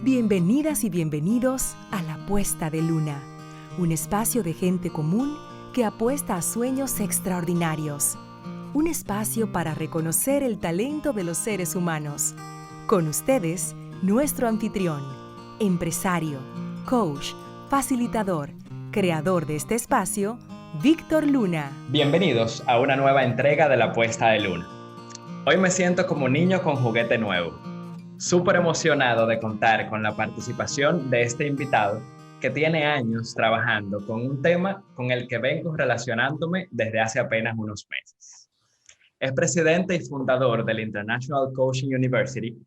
Bienvenidas y bienvenidos a La Puesta de Luna, un espacio de gente común que apuesta a sueños extraordinarios. Un espacio para reconocer el talento de los seres humanos. Con ustedes, nuestro anfitrión, empresario, coach, facilitador, creador de este espacio, Víctor Luna. Bienvenidos a una nueva entrega de La Puesta de Luna. Hoy me siento como un niño con juguete nuevo. Súper emocionado de contar con la participación de este invitado que tiene años trabajando con un tema con el que vengo relacionándome desde hace apenas unos meses. Es presidente y fundador del International Coaching University,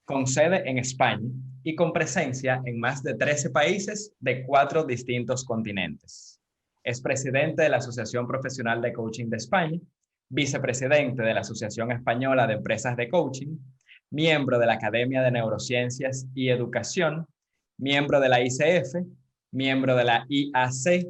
con sede en España y con presencia en más de 13 países de 4 distintos continentes. Es presidente de la Asociación Profesional de Coaching de España, vicepresidente de la Asociación Española de Empresas de Coaching, miembro de la Academia de Neurociencias y Educación, miembro de la ICF, miembro de la IAC,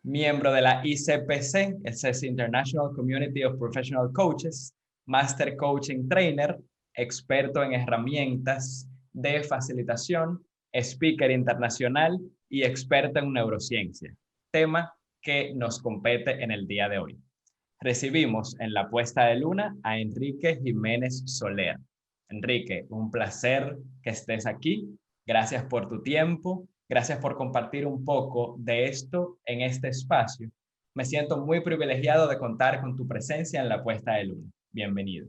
miembro de la ICPC, el International Community of Professional Coaches, Master Coaching Trainer, experto en herramientas de facilitación, speaker internacional y experto en neurociencia, tema que nos compete en el día de hoy. Recibimos en La Puesta de Luna a Enrique Jiménez Soler. Enrique, un placer que estés aquí. Gracias por tu tiempo. Gracias por compartir un poco de esto en este espacio. Me siento muy privilegiado de contar con tu presencia en La Puesta de Luna. Bienvenido.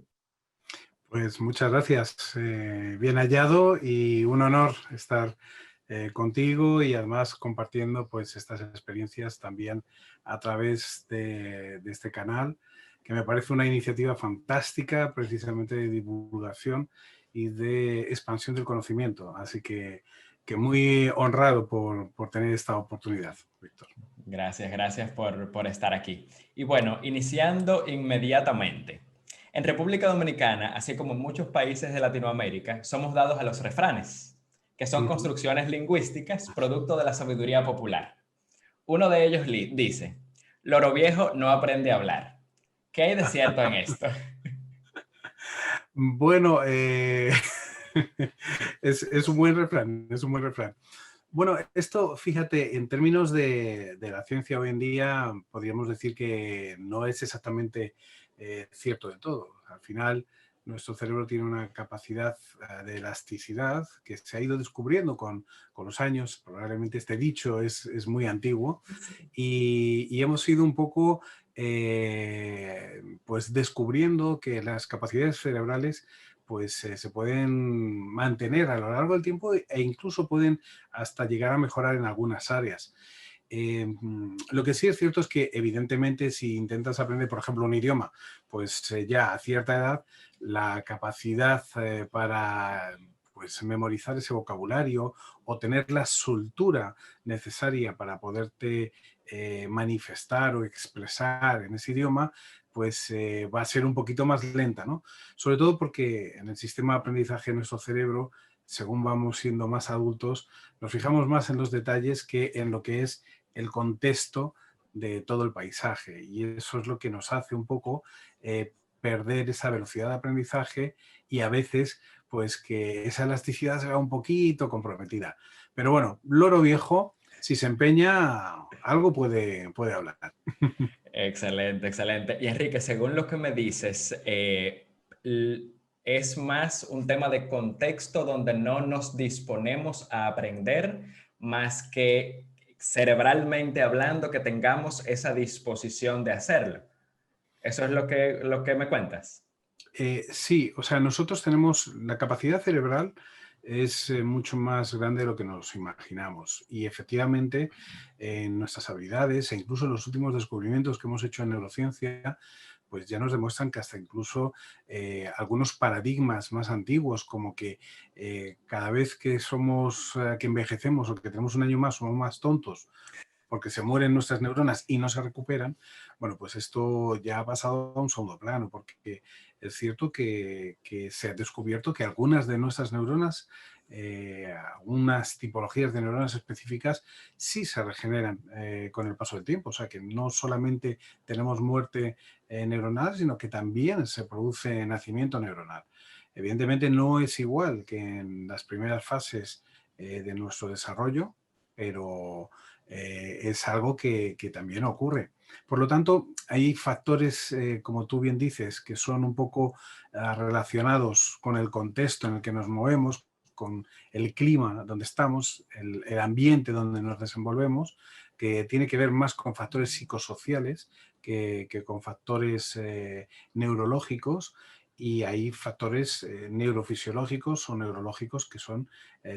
Pues muchas gracias. Bien hallado y un honor estar contigo y además compartiendo pues estas experiencias también a través de este canal, que me parece una iniciativa fantástica precisamente de divulgación y de expansión del conocimiento. Así que muy honrado por tener esta oportunidad, Víctor. Gracias por estar aquí. Y bueno, iniciando inmediatamente. En República Dominicana, así como en muchos países de Latinoamérica, somos dados a los refranes, que son construcciones lingüísticas producto de la sabiduría popular. Uno de ellos dice, loro viejo no aprende a hablar. ¿Qué hay de cierto en esto? Bueno, es un buen refrán, es un buen refrán. Bueno, esto, fíjate, en términos de la ciencia hoy en día, podríamos decir que no es exactamente cierto de todo. Al final, nuestro cerebro tiene una capacidad de elasticidad que se ha ido descubriendo con los años. Probablemente este dicho es muy antiguo y hemos ido un poco pues descubriendo que las capacidades cerebrales pues se pueden mantener a lo largo del tiempo e incluso pueden hasta llegar a mejorar en algunas áreas. Lo que sí es cierto es que evidentemente si intentas aprender, por ejemplo, un idioma, pues ya a cierta edad la capacidad para pues, memorizar ese vocabulario o tener la soltura necesaria para poderte manifestar o expresar en ese idioma, pues va a ser un poquito más lenta, ¿no? Sobre todo porque en el sistema de aprendizaje de nuestro cerebro, según vamos siendo más adultos, nos fijamos más en los detalles que en lo que es el contexto de todo el paisaje. Y eso es lo que nos hace un poco perder esa velocidad de aprendizaje y a veces pues que esa elasticidad se vea un poquito comprometida. Pero bueno, loro viejo, si se empeña, algo puede hablar. Excelente, excelente. Y Enrique, según lo que me dices, es más un tema de contexto donde no nos disponemos a aprender más que cerebralmente hablando que tengamos esa disposición de hacerlo. ¿Eso es lo que me cuentas? Sí, o sea, nosotros tenemos la capacidad cerebral es mucho más grande de lo que nos imaginamos y efectivamente en nuestras habilidades e incluso en los últimos descubrimientos que hemos hecho en neurociencia, pues ya nos demuestran que hasta incluso algunos paradigmas más antiguos, como que cada vez que que envejecemos o que tenemos un año más, somos más tontos porque se mueren nuestras neuronas y no se recuperan, bueno, pues esto ya ha pasado a un segundo plano, porque es cierto que se ha descubierto que algunas de nuestras neuronas, algunas tipologías de neuronas específicas, sí se regeneran con el paso del tiempo. O sea, que no solamente tenemos muerte neuronal, sino que también se produce nacimiento neuronal. Evidentemente no es igual que en las primeras fases de nuestro desarrollo, pero es algo que también ocurre. Por lo tanto, hay factores, como tú bien dices, que son un poco relacionados con el contexto en el que nos movemos, con el clima donde estamos, el ambiente donde nos desenvolvemos, que tiene que ver más con factores psicosociales que con factores neurológicos, y hay factores neurofisiológicos o neurológicos que son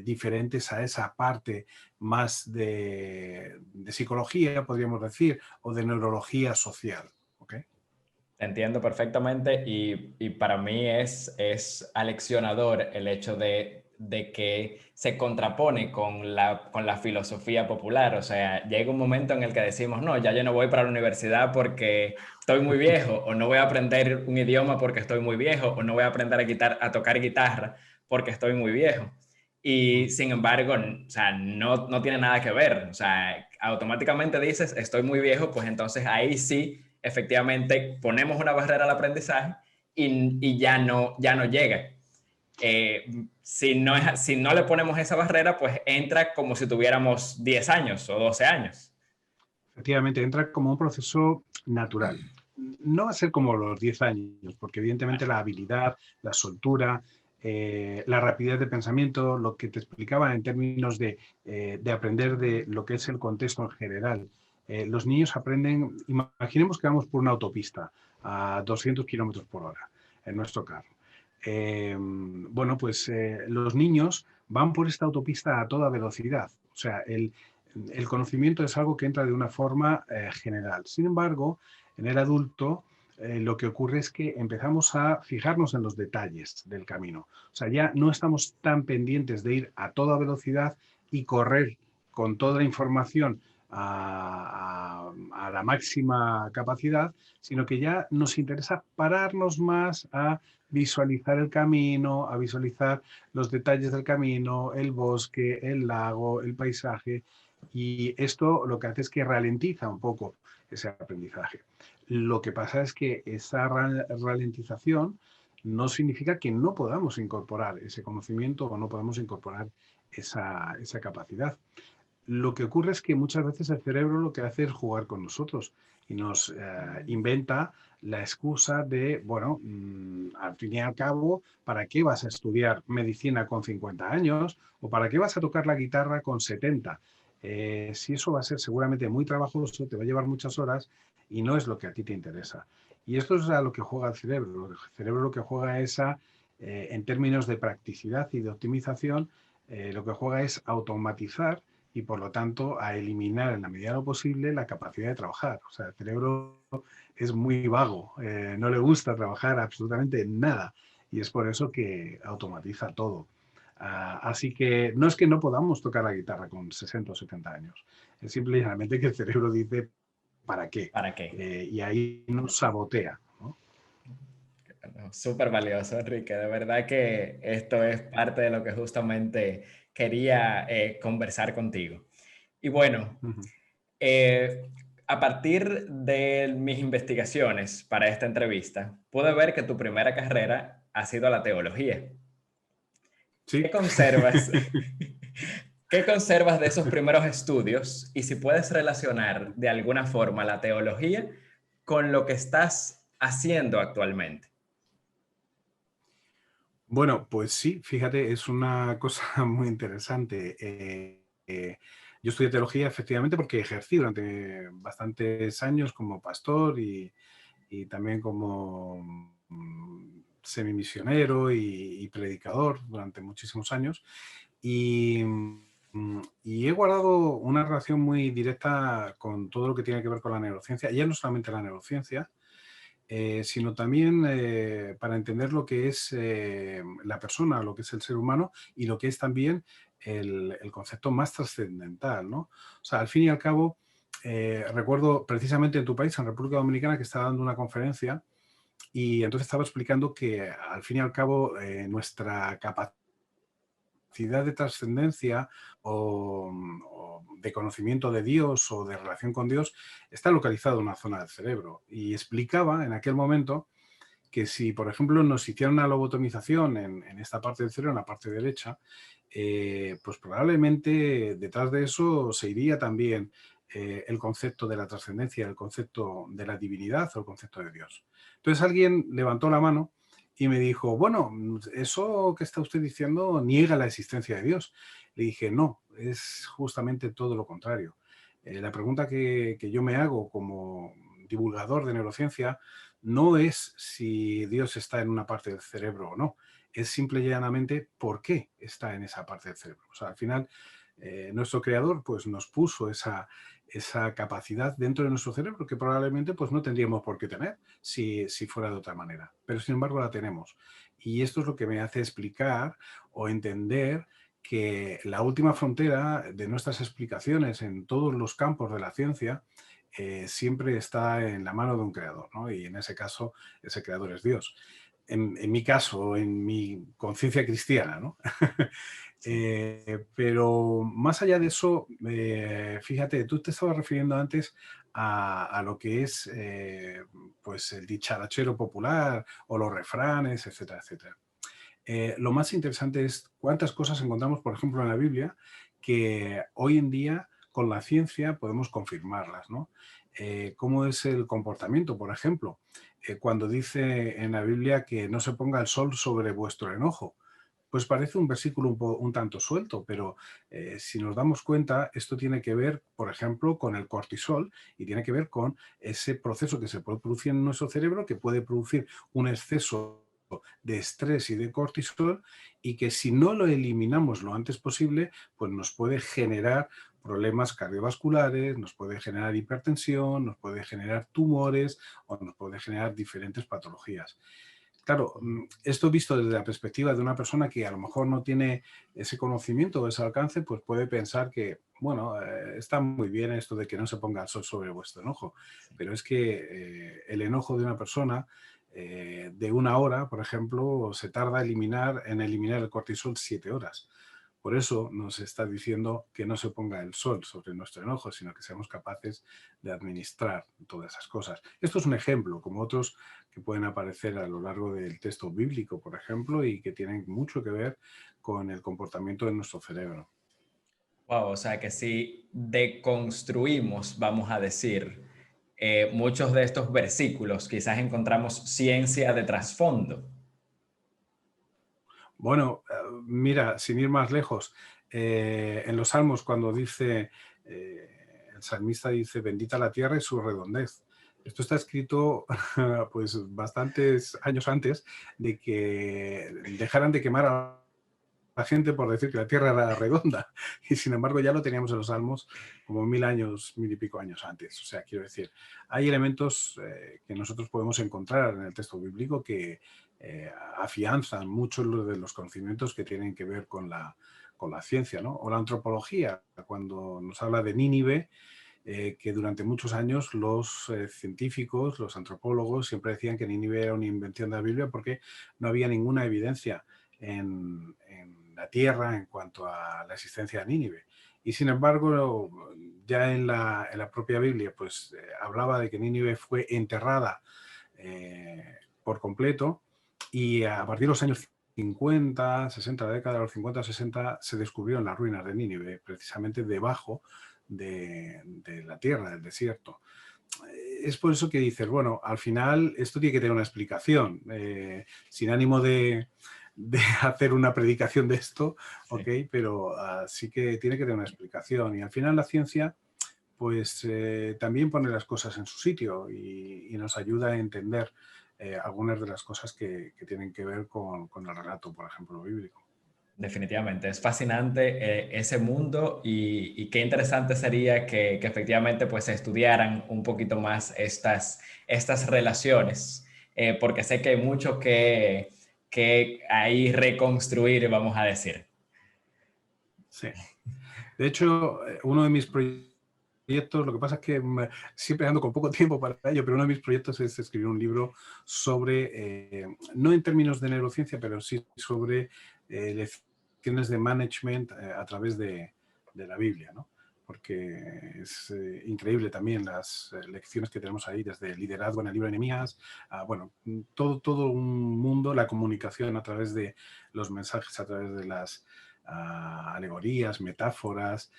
diferentes a esa parte más de psicología, podríamos decir, o de neurología social. ¿Ok? Te entiendo perfectamente y para mí es aleccionador el hecho de que se contrapone con la filosofía popular. O sea, llega un momento en el que decimos, no, ya yo no voy para la universidad porque estoy muy viejo, o no voy a aprender un idioma porque estoy muy viejo, o no voy a aprender a tocar guitarra porque estoy muy viejo. Y sin embargo, o sea, no tiene nada que ver. O sea, automáticamente dices, estoy muy viejo, pues entonces ahí sí, efectivamente, ponemos una barrera al aprendizaje y ya no llega. Si no le ponemos esa barrera, pues entra como si tuviéramos 10 años o 12 años. Efectivamente, entra como un proceso natural. No va a ser como los 10 años, porque evidentemente la habilidad, la soltura, la rapidez de pensamiento, lo que te explicaba en términos de aprender de lo que es el contexto en general. Los niños aprenden, imaginemos que vamos por una autopista a 200 kilómetros por hora en nuestro carro. Bueno, pues los niños van por esta autopista a toda velocidad. O sea, el conocimiento es algo que entra de una forma general. Sin embargo, en el adulto lo que ocurre es que empezamos a fijarnos en los detalles del camino. O sea, ya no estamos tan pendientes de ir a toda velocidad y correr con toda la información a la máxima capacidad, sino que ya nos interesa pararnos más a visualizar el camino, a visualizar los detalles del camino, el bosque, el lago, el paisaje, y esto lo que hace es que ralentiza un poco ese aprendizaje. Lo que pasa es que esa ralentización no significa que no podamos incorporar ese conocimiento o no podamos incorporar esa capacidad. Lo que ocurre es que muchas veces el cerebro lo que hace es jugar con nosotros y nos inventa la excusa de, bueno, al fin y al cabo, ¿para qué vas a estudiar medicina con 50 años? ¿O para qué vas a tocar la guitarra con 70? Si eso va a ser seguramente muy trabajoso, te va a llevar muchas horas y no es lo que a ti te interesa. Y esto es a lo que juega el cerebro. El cerebro lo que juega es en términos de practicidad y de optimización, lo que juega es automatizar y por lo tanto a eliminar en la medida de lo posible la capacidad de trabajar. O sea, el cerebro es muy vago, no le gusta trabajar absolutamente nada y es por eso que automatiza todo. Así que no es que no podamos tocar la guitarra con 60 o 70 años, es simplemente que el cerebro dice ¿para qué? ¿Para qué? Y ahí nos sabotea, ¿no? Súper valioso, Enrique. De verdad que esto es parte de lo que justamente quería conversar contigo. Y bueno, Uh -huh. eh, a partir de mis investigaciones para esta entrevista, pude ver que tu primera carrera ha sido la teología. ¿Qué Sí. conservas? ¿Qué conservas de esos primeros estudios? Y si puedes relacionar de alguna forma la teología con lo que estás haciendo actualmente. Bueno, pues sí, fíjate, es una cosa muy interesante. Yo estudié teología efectivamente porque ejercí durante bastantes años como pastor y también como semimisionero y predicador durante muchísimos años. Y, y he guardado una relación muy directa con todo lo que tiene que ver con la neurociencia. Ya no solamente la neurociencia, sino también para entender lo que es la persona, lo que es el ser humano y lo que es también el concepto más trascendental, ¿no? O sea, al fin y al cabo, recuerdo precisamente en tu país, en República Dominicana, que estaba dando una conferencia y entonces estaba explicando que al fin y al cabo nuestra capacidad de trascendencia o de conocimiento de Dios o de relación con Dios está localizado en una zona del cerebro. Y explicaba en aquel momento que si, por ejemplo, nos hicieran una lobotomización en esta parte del cerebro, en la parte derecha, pues probablemente detrás de eso se iría también el concepto de la trascendencia, el concepto de la divinidad o el concepto de Dios. Entonces alguien levantó la mano y me dijo, bueno, eso que está usted diciendo niega la existencia de Dios. Le dije, no, es justamente todo lo contrario. La pregunta que yo me hago como divulgador de neurociencia no es si Dios está en una parte del cerebro o no, es simple y llanamente por qué está en esa parte del cerebro. O sea, al final, nuestro creador pues, nos puso esa capacidad dentro de nuestro cerebro que probablemente pues, no tendríamos por qué tener si fuera de otra manera. Pero sin embargo la tenemos. Y esto es lo que me hace explicar o entender que la última frontera de nuestras explicaciones en todos los campos de la ciencia siempre está en la mano de un creador, ¿no? Y en ese caso, ese creador es Dios. En mi caso, en mi conciencia cristiana, ¿no? Sí. Pero más allá de eso, fíjate, tú te estabas refiriendo antes a lo que es pues el dicharachero popular o los refranes, etcétera, etcétera. Lo más interesante es cuántas cosas encontramos, por ejemplo, en la Biblia, que hoy en día con la ciencia podemos confirmarlas, ¿no? ¿Cómo es el comportamiento, por ejemplo? Cuando dice en la Biblia que no se ponga el sol sobre vuestro enojo. Pues parece un versículo un tanto suelto, pero si nos damos cuenta, esto tiene que ver, por ejemplo, con el cortisol y tiene que ver con ese proceso que se puede producir en nuestro cerebro, que puede producir un exceso de estrés y de cortisol y que si no lo eliminamos lo antes posible, pues nos puede generar problemas cardiovasculares, nos puede generar hipertensión, nos puede generar tumores o nos puede generar diferentes patologías. Claro, esto visto desde la perspectiva de una persona que a lo mejor no tiene ese conocimiento o ese alcance, pues puede pensar que, bueno, está muy bien esto de que no se ponga el sol sobre vuestro enojo, pero es que el enojo de una persona de una hora, por ejemplo, se tarda en eliminar el cortisol 7 horas. Por eso nos está diciendo que no se ponga el sol sobre nuestro enojo, sino que seamos capaces de administrar todas esas cosas. Esto es un ejemplo, como otros que pueden aparecer a lo largo del texto bíblico, por ejemplo, y que tienen mucho que ver con el comportamiento de nuestro cerebro. Wow, o sea que si deconstruimos, vamos a decir, muchos de estos versículos, quizás encontramos ciencia de trasfondo. Bueno, mira, sin ir más lejos, en los Salmos cuando dice, el salmista dice, bendita la tierra y su redondez. Esto está escrito pues bastantes años antes de que dejaran de quemar a la gente por decir que la tierra era redonda. Y sin embargo ya lo teníamos en los Salmos como 1000 años, 1000 y pico años antes. O sea, quiero decir, hay elementos que nosotros podemos encontrar en el texto bíblico que afianzan mucho lo de los conocimientos que tienen que ver con la ciencia, ¿no? O la antropología, cuando nos habla de Nínive, que durante muchos años los científicos, los antropólogos, siempre decían que Nínive era una invención de la Biblia porque no había ninguna evidencia en la Tierra en cuanto a la existencia de Nínive. Y sin embargo, ya en la propia Biblia, pues hablaba de que Nínive fue enterrada por completo y a partir de los años 50, 60, la década de los 50, 60, se descubrieron las ruinas de Nínive, precisamente debajo de la tierra, del desierto. Es por eso que dices, bueno, al final esto tiene que tener una explicación, sin ánimo de hacer una predicación de esto, Sí. ok, pero sí que tiene que tener una explicación. Y al final la ciencia, pues también pone las cosas en su sitio y nos ayuda a entender algunas de las cosas que tienen que ver con el relato, por ejemplo, bíblico. Definitivamente, es fascinante ese mundo y qué interesante sería que efectivamente pues se estudiaran un poquito más estas relaciones, porque sé que hay mucho que ahí reconstruir, vamos a decir. Sí. De hecho, uno de mis proyectos, lo que pasa es que siempre ando con poco tiempo para ello, pero uno de mis proyectos es escribir un libro sobre, no en términos de neurociencia, pero sí sobre lecciones de management a través de la Biblia, ¿no? porque es increíble también las lecciones que tenemos ahí, desde liderazgo en el libro de Nehemías, bueno, todo un mundo, la comunicación a través de los mensajes, a través de las alegorías, metáforas,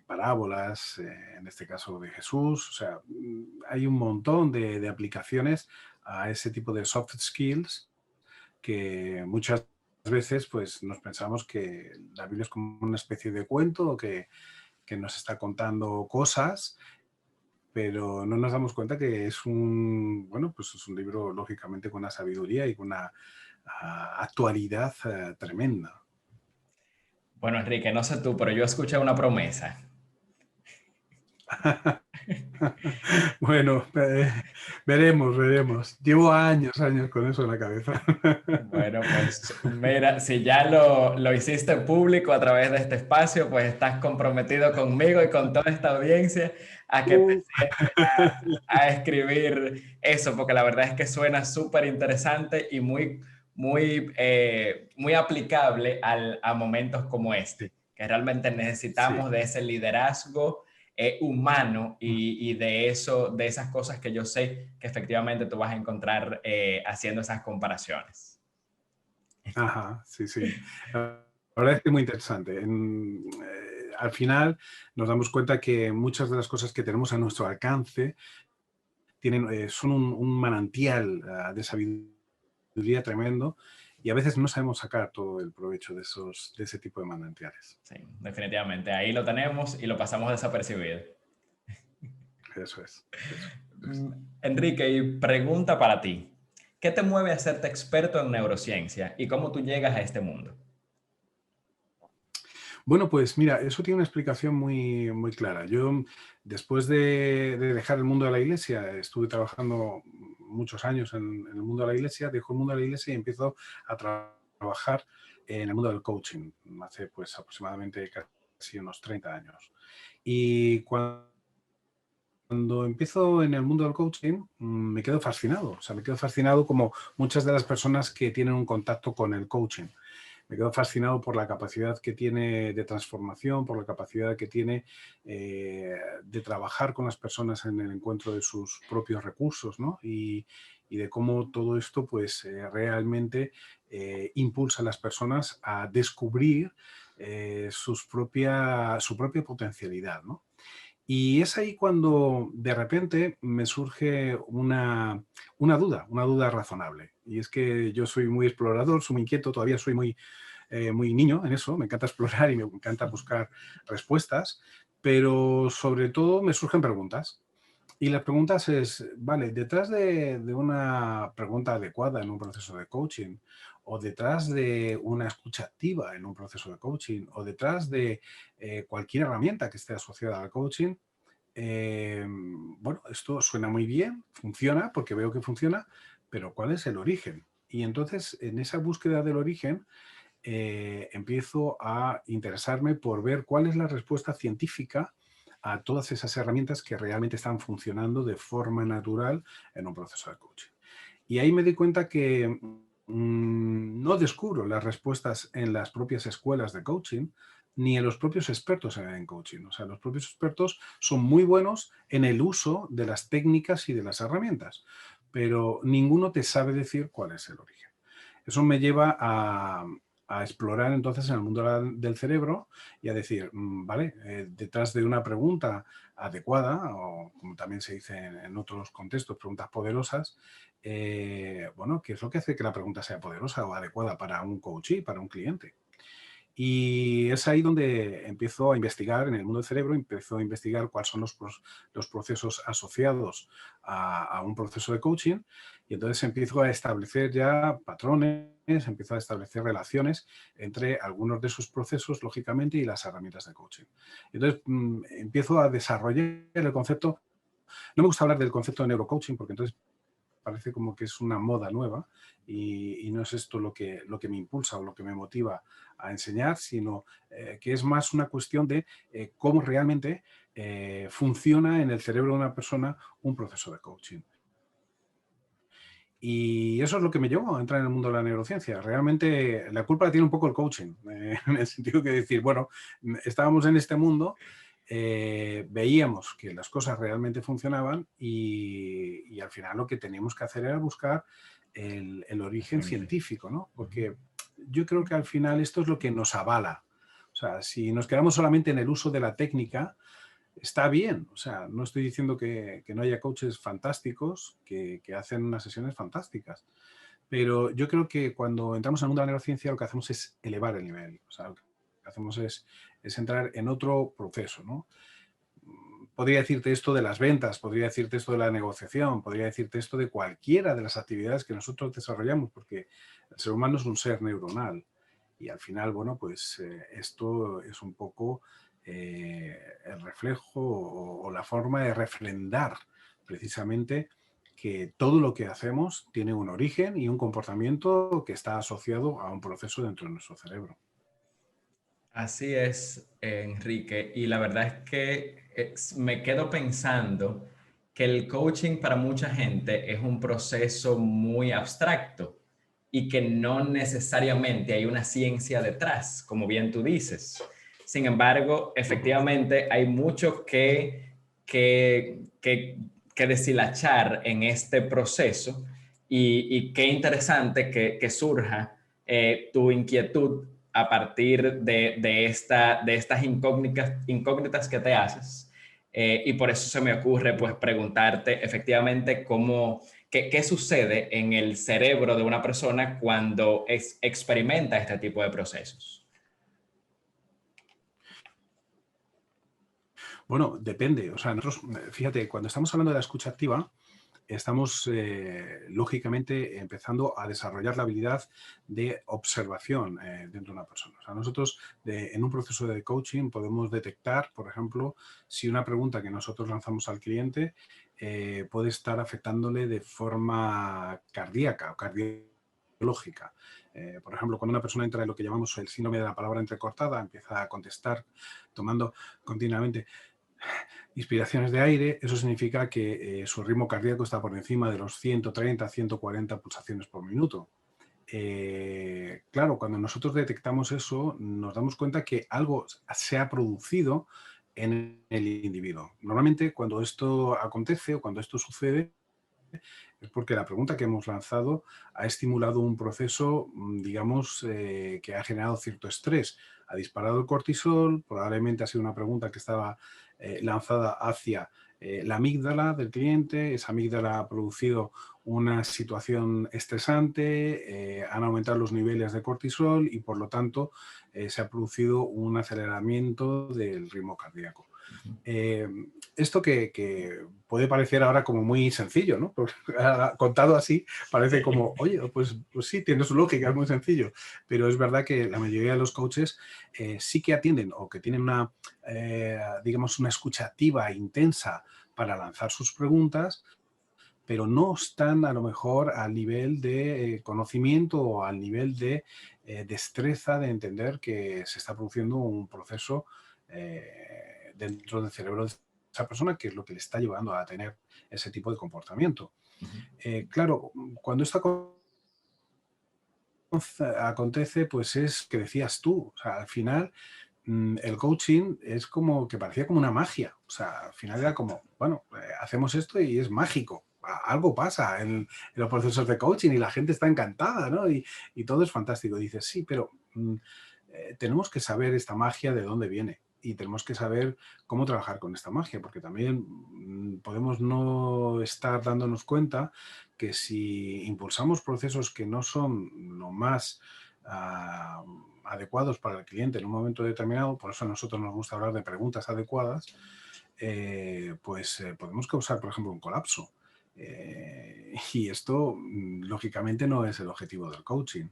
parábolas, en este caso de Jesús. O sea, hay un montón de aplicaciones a ese tipo de soft skills que muchas veces pues nos pensamos que la Biblia es como una especie de cuento que nos está contando cosas, pero no nos damos cuenta que es bueno, pues es un libro lógicamente con una sabiduría y con una actualidad tremenda. Bueno, Enrique, no sé tú, pero yo escuché una promesa. Bueno, veremos. Llevo años con eso en la cabeza. Bueno, pues mira, si ya lo hiciste público a través de este espacio, pues estás comprometido conmigo y con toda esta audiencia a que te sientes a escribir eso, porque la verdad es que suena súper interesante y muy aplicable a momentos como Sí, este, que realmente sí. necesitamos de ese liderazgo humano y de esas cosas que yo sé que efectivamente tú vas a encontrar haciendo esas comparaciones. Ajá, sí, sí. La verdad es que es muy interesante. Al final nos damos cuenta que muchas de las cosas que tenemos a nuestro alcance son un manantial de sabiduría tremendo, y a veces no sabemos sacar todo el provecho de ese tipo de manantiales. Sí, definitivamente. Ahí lo tenemos y lo pasamos desapercibido. Eso es. Eso es. Enrique, y pregunta para ti. ¿Qué te mueve a hacerte experto en neurociencia y cómo tú llegas a este mundo? Bueno, pues mira, eso tiene una explicación muy clara. Yo, después de dejar el mundo de la iglesia, estuve trabajando muchos años en el mundo de la iglesia, dejo el mundo de la iglesia y empiezo a trabajar en el mundo del coaching, hace pues aproximadamente casi unos 30 años. Y cuando empiezo en el mundo del coaching, me quedo fascinado. O sea, me quedo fascinado como muchas de las personas que tienen un contacto con el coaching. Me quedo fascinado por la capacidad que tiene de transformación, por la capacidad que tiene de trabajar con las personas en el encuentro de sus propios recursos, ¿no? Y de cómo todo esto pues realmente impulsa a las personas a descubrir su propia potencialidad, ¿no? Y es ahí cuando de repente me surge una duda razonable. Y es que yo soy muy explorador, soy muy inquieto, todavía soy muy niño en eso, me encanta explorar y me encanta buscar respuestas, pero sobre todo me surgen preguntas. Y las preguntas es, vale, detrás de una pregunta adecuada en un proceso de coaching, o detrás de una escucha activa en un proceso de coaching, o detrás de cualquier herramienta que esté asociada al coaching, bueno, esto suena muy bien, funciona, porque veo que funciona, pero ¿cuál es el origen? Y entonces, en esa búsqueda del origen, empiezo a interesarme por ver cuál es la respuesta científica a todas esas herramientas que realmente están funcionando de forma natural en un proceso de coaching. Y ahí me di cuenta que no descubro las respuestas en las propias escuelas de coaching ni en los propios expertos en coaching. O sea, los propios expertos son muy buenos en el uso de las técnicas y de las herramientas, pero ninguno te sabe decir cuál es el origen. Eso me lleva a explorar entonces en el mundo del cerebro y a decir, vale, detrás de una pregunta adecuada, o como también se dice en otros contextos, preguntas poderosas, bueno, ¿qué es lo que hace que la pregunta sea poderosa o adecuada para un coachee, para un cliente? Y es ahí donde empiezo a investigar en el mundo del cerebro, empiezo a investigar cuáles son los procesos asociados a un proceso de coaching, y entonces empiezo a establecer ya patrones, empiezo a establecer relaciones entre algunos de esos procesos, lógicamente, y las herramientas de coaching. Entonces empiezo a desarrollar el concepto. No me gusta hablar del concepto de neurocoaching porque entonces parece como que es una moda nueva, y no es esto lo que me impulsa o lo que me motiva a enseñar, sino que es más una cuestión de cómo realmente funciona en el cerebro de una persona un proceso de coaching. Y eso es lo que me llevó a entrar en el mundo de la neurociencia. Realmente la culpa la tiene un poco el coaching, en el sentido que decir, bueno, estábamos en este mundo, veíamos que las cosas realmente funcionaban y al final lo que teníamos que hacer era buscar el origen científico, ¿no? Porque yo creo que al final esto es lo que nos avala. O sea, si nos quedamos solamente en el uso de la técnica, está bien. O sea, no estoy diciendo que no haya coaches fantásticos que hacen unas sesiones fantásticas. Pero yo creo que cuando entramos en el mundo de la neurociencia lo que hacemos es elevar el nivel. O sea, lo que hacemos es entrar en otro proceso, ¿no? Podría decirte esto de las ventas, podría decirte esto de la negociación, podría decirte esto de cualquiera de las actividades que nosotros desarrollamos, porque el ser humano es un ser neuronal. Y al final, bueno, pues esto es un poco el reflejo o la forma de refrendar precisamente que todo lo que hacemos tiene un origen y un comportamiento que está asociado a un proceso dentro de nuestro cerebro. Así es, Enrique. Y la verdad es que me quedo pensando que el coaching para mucha gente es un proceso muy abstracto y que no necesariamente hay una ciencia detrás, como bien tú dices. Sin embargo, efectivamente hay mucho que deshilachar en este proceso y qué interesante que surja tu inquietud a partir de estas incógnitas que te haces. Y por eso se me ocurre pues preguntarte efectivamente qué sucede en el cerebro de una persona cuando experimenta este tipo de procesos. Bueno, depende. O sea, nosotros, fíjate, cuando estamos hablando de la escucha activa, estamos lógicamente empezando a desarrollar la habilidad de observación dentro de una persona. O sea, nosotros en un proceso de coaching podemos detectar, por ejemplo, si una pregunta que nosotros lanzamos al cliente puede estar afectándole de forma cardíaca o cardiológica. Por ejemplo, cuando una persona entra en lo que llamamos el síndrome de la palabra entrecortada, empieza a contestar tomando continuamente inspiraciones de aire, eso significa que su ritmo cardíaco está por encima de los 130, 140 pulsaciones por minuto. Claro, cuando nosotros detectamos eso, nos damos cuenta que algo se ha producido en el individuo. Normalmente, cuando esto acontece o cuando esto sucede, es porque la pregunta que hemos lanzado ha estimulado un proceso, digamos, que ha generado cierto estrés. Ha disparado el cortisol, probablemente ha sido una pregunta que estaba lanzada hacia la amígdala del cliente. Esa amígdala ha producido una situación estresante, han aumentado los niveles de cortisol y, por lo tanto, se ha producido un aceleramiento del ritmo cardíaco. Eh, Esto que puede parecer ahora como muy sencillo, ¿no? Porque, contado así parece como, oye, pues sí, tiene su lógica, es muy sencillo, pero es verdad que la mayoría de los coaches sí que atienden o que tienen una, digamos, una escucha activa intensa para lanzar sus preguntas, pero no están a lo mejor al nivel de conocimiento o al nivel de destreza de entender que se está produciendo un proceso dentro del cerebro de esa persona, que es lo que le está llevando a tener ese tipo de comportamiento. Claro, cuando esto acontece, pues es que decías tú, o sea, al final el coaching es como que parecía como una magia. O sea, al final era como, bueno, hacemos esto y es mágico. Algo pasa en los procesos de coaching y la gente está encantada, ¿no? Y todo es fantástico. Y dices, sí, pero tenemos que saber esta magia de dónde viene y tenemos que saber cómo trabajar con esta magia, porque también podemos no estar dándonos cuenta que si impulsamos procesos que no son lo más adecuados para el cliente en un momento determinado, por eso a nosotros nos gusta hablar de preguntas adecuadas, pues podemos causar, por ejemplo, un colapso. Y esto, lógicamente, no es el objetivo del coaching.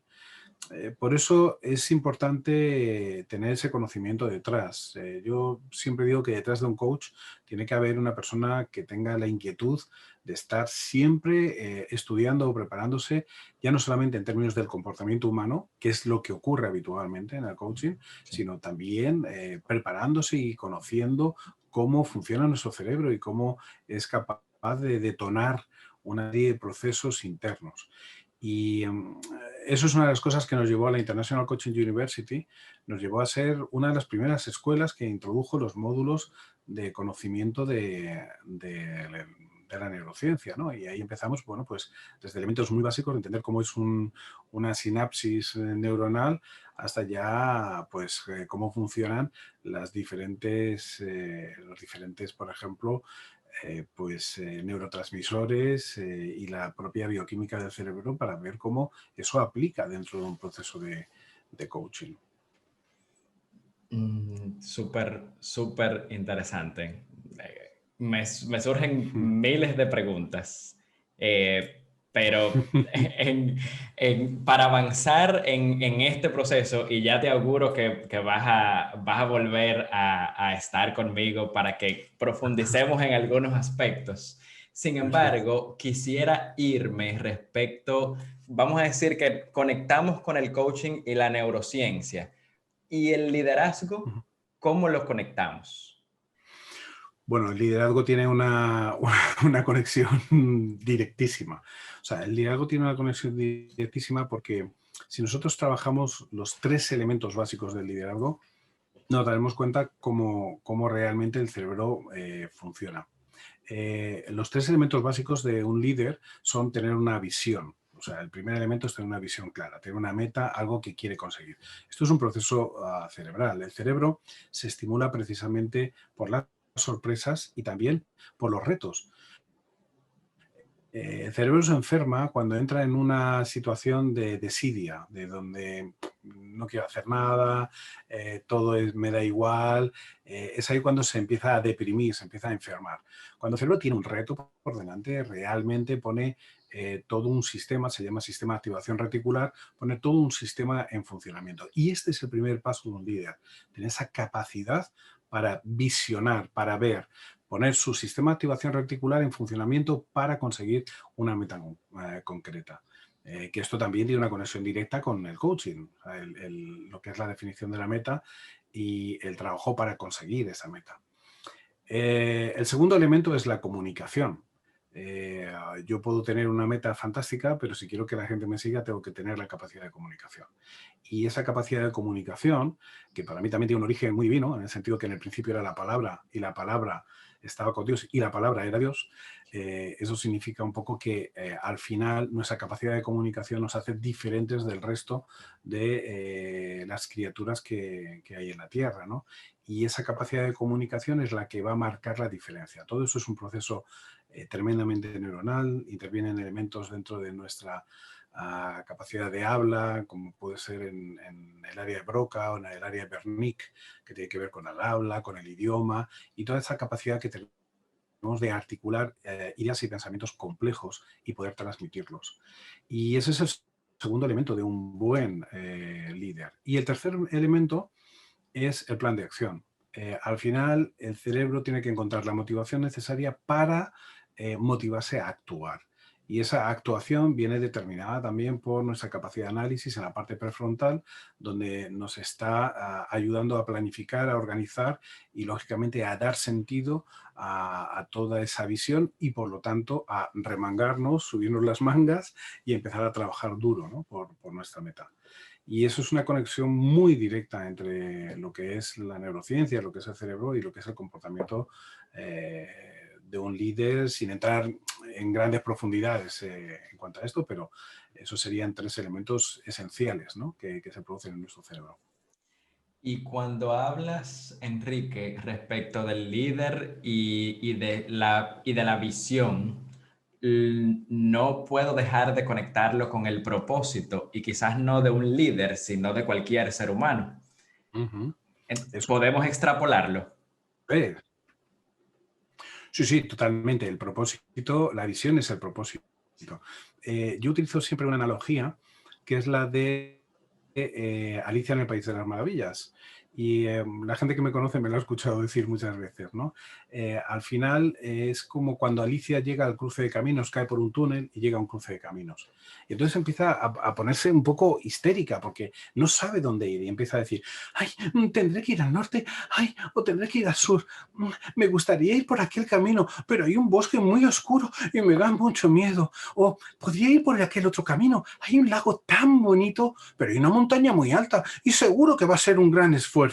Por eso es importante tener ese conocimiento detrás. Yo siempre digo que detrás de un coach tiene que haber una persona que tenga la inquietud de estar siempre estudiando o preparándose, ya no solamente en términos del comportamiento humano, que es lo que ocurre habitualmente en el coaching, Sí. sino también preparándose y conociendo cómo funciona nuestro cerebro y cómo es capaz de detonar una serie de procesos internos. Y eso es una de las cosas que nos llevó a la International Coaching University, nos llevó a ser una de las primeras escuelas que introdujo los módulos de conocimiento de la neurociencia, ¿no? Y ahí empezamos, bueno, pues desde elementos muy básicos, de entender cómo es una sinapsis neuronal, hasta ya, pues, cómo funcionan los diferentes, por ejemplo, neurotransmisores y la propia bioquímica del cerebro para ver cómo eso aplica dentro de un proceso de coaching. Súper, súper interesante. Me surgen miles de preguntas, pero para avanzar en este proceso, y ya te auguro que vas a volver a estar conmigo para que profundicemos en algunos aspectos. Sin embargo, quisiera irme respecto, vamos a decir que conectamos con el coaching y la neurociencia. ¿Y el liderazgo, cómo lo conectamos? Bueno, el liderazgo tiene una conexión directísima. O sea, el liderazgo tiene una conexión directísima porque si nosotros trabajamos los 3 elementos básicos del liderazgo, nos daremos cuenta cómo realmente el cerebro funciona. Los 3 elementos básicos de un líder son tener una visión. O sea, el primer elemento es tener una visión clara, tener una meta, algo que quiere conseguir. Esto es un proceso cerebral. El cerebro se estimula precisamente por las sorpresas y también por los retos. El cerebro se enferma cuando entra en una situación de desidia, de donde no quiero hacer nada, me da igual. Es ahí cuando se empieza a deprimir, se empieza a enfermar. Cuando el cerebro tiene un reto por delante, realmente pone todo un sistema, se llama sistema de activación reticular, pone todo un sistema en funcionamiento. Y este es el primer paso de un líder, tener esa capacidad para visionar, para ver, poner su sistema de activación reticular en funcionamiento para conseguir una meta concreta. Que esto también tiene una conexión directa con el coaching, lo que es la definición de la meta y el trabajo para conseguir esa meta. El segundo elemento es la comunicación. Yo puedo tener una meta fantástica, pero si quiero que la gente me siga, tengo que tener la capacidad de comunicación. Y esa capacidad de comunicación, que para mí también tiene un origen muy divino, en el sentido que en el principio era la palabra, y la palabra estaba con Dios, y la palabra era Dios, eso significa un poco que al final nuestra capacidad de comunicación nos hace diferentes del resto de las criaturas que hay en la Tierra, ¿no? Y esa capacidad de comunicación es la que va a marcar la diferencia. Todo eso es un proceso tremendamente neuronal, intervienen elementos dentro de nuestra capacidad de habla, como puede ser en el área de Broca o en el área de Wernicke, que tiene que ver con el habla, con el idioma y toda esa capacidad que tenemos de articular ideas y pensamientos complejos y poder transmitirlos. Y ese es el segundo elemento de un buen líder. Y el tercer elemento es el plan de acción. Al final, el cerebro tiene que encontrar la motivación necesaria para motivarse a actuar. Y esa actuación viene determinada también por nuestra capacidad de análisis en la parte prefrontal, donde nos está ayudando a planificar, a organizar y, lógicamente, a dar sentido a toda esa visión y, por lo tanto, a remangarnos, subirnos las mangas y empezar a trabajar duro, ¿no? por nuestra meta. Y eso es una conexión muy directa entre lo que es la neurociencia, lo que es el cerebro y lo que es el comportamiento de un líder, sin entrar en grandes profundidades en cuanto a esto, pero esos serían 3 elementos esenciales, ¿no? que se producen en nuestro cerebro. Y cuando hablas, Enrique, respecto del líder y de la visión, no puedo dejar de conectarlo con el propósito, y quizás no de un líder, sino de cualquier ser humano. ¿Podemos extrapolarlo? Sí, totalmente. El propósito, la visión es el propósito. Yo utilizo siempre una analogía que es la de Alicia en el País de las Maravillas. Y la gente que me conoce me lo ha escuchado decir muchas veces, ¿no? Al final es como cuando Alicia llega al cruce de caminos, cae por un túnel y llega a un cruce de caminos. Y entonces empieza a ponerse un poco histérica porque no sabe dónde ir y empieza a decir, ay, tendré que ir al norte, ay, o tendré que ir al sur. Me gustaría ir por aquel camino, pero hay un bosque muy oscuro y me da mucho miedo. O podría ir por aquel otro camino, hay un lago tan bonito, pero hay una montaña muy alta y seguro que va a ser un gran esfuerzo.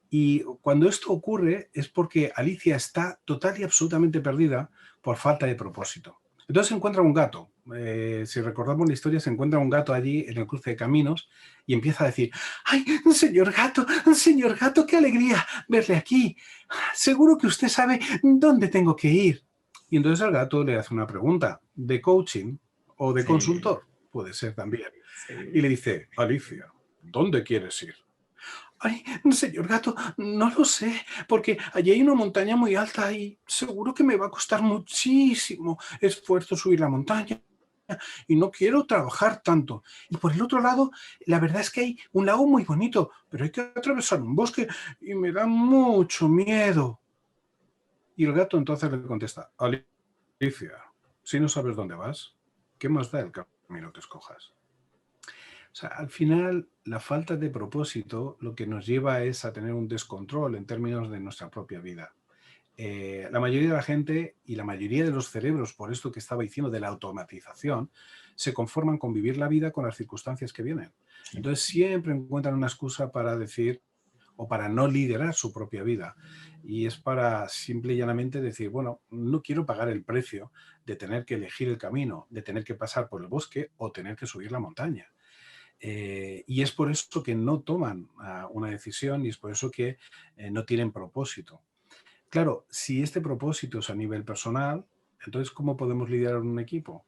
Y cuando esto ocurre es porque Alicia está total y absolutamente perdida por falta de propósito. Entonces se encuentra un gato. Si recordamos la historia, se encuentra un gato allí en el cruce de caminos y empieza a decir, ¡ay, señor gato, qué alegría verle aquí! Seguro que usted sabe dónde tengo que ir. Y entonces el gato le hace una pregunta de coaching o de Sí, consultor, puede ser también. Y sí. le dice, Alicia, ¿dónde quieres ir? Ay, señor gato, no lo sé, porque allí hay una montaña muy alta y seguro que me va a costar muchísimo esfuerzo subir la montaña y no quiero trabajar tanto. Y por el otro lado, la verdad es que hay un lago muy bonito, pero hay que atravesar un bosque y me da mucho miedo. Y el gato entonces le contesta, Alicia, si no sabes dónde vas, ¿qué más da el camino que escojas? O sea, al final, la falta de propósito lo que nos lleva es a tener un descontrol en términos de nuestra propia vida. La mayoría de la gente y la mayoría de los cerebros, por esto que estaba diciendo de la automatización, se conforman con vivir la vida con las circunstancias que vienen. Sí. Entonces siempre encuentran una excusa para decir o para no liderar su propia vida. Y es para simple y llanamente decir, bueno, no quiero pagar el precio de tener que elegir el camino, de tener que pasar por el bosque o tener que subir la montaña. Y es por eso que no toman una decisión y es por eso que no tienen propósito. Claro, si este propósito es a nivel personal, entonces ¿cómo podemos liderar un equipo?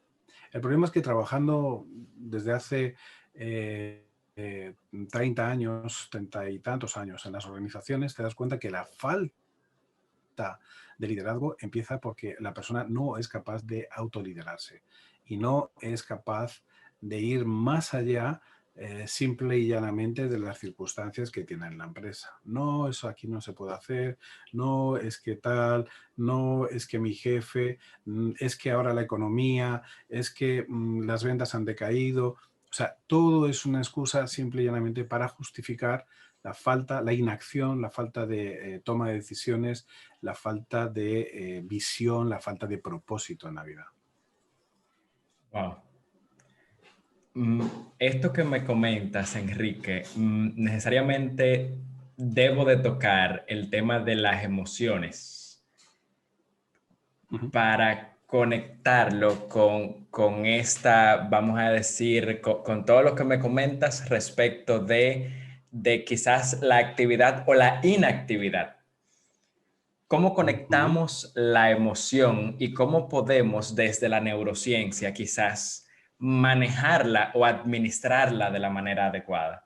El problema es que trabajando desde hace eh, 30 años, 30 y tantos años en las organizaciones, te das cuenta que la falta de liderazgo empieza porque la persona no es capaz de autoliderarse y no es capaz de ir más allá simple y llanamente de las circunstancias que tiene en la empresa. No, eso aquí no se puede hacer, no es que tal, no es que mi jefe, es que ahora la economía, es que las ventas han decaído. O sea, todo es una excusa simple y llanamente para justificar la falta, la inacción, la falta de toma de decisiones, la falta de visión, la falta de propósito en la vida. Wow. Mm, Esto que me comentas, Enrique, necesariamente debo de tocar el tema de las emociones Ujú. para conectarlo con vamos a decir, con todo lo que me comentas respecto de quizás la actividad o la inactividad. ¿Cómo Ujú. conectamos la emoción y cómo podemos desde la neurociencia quizás manejarla o administrarla de la manera adecuada?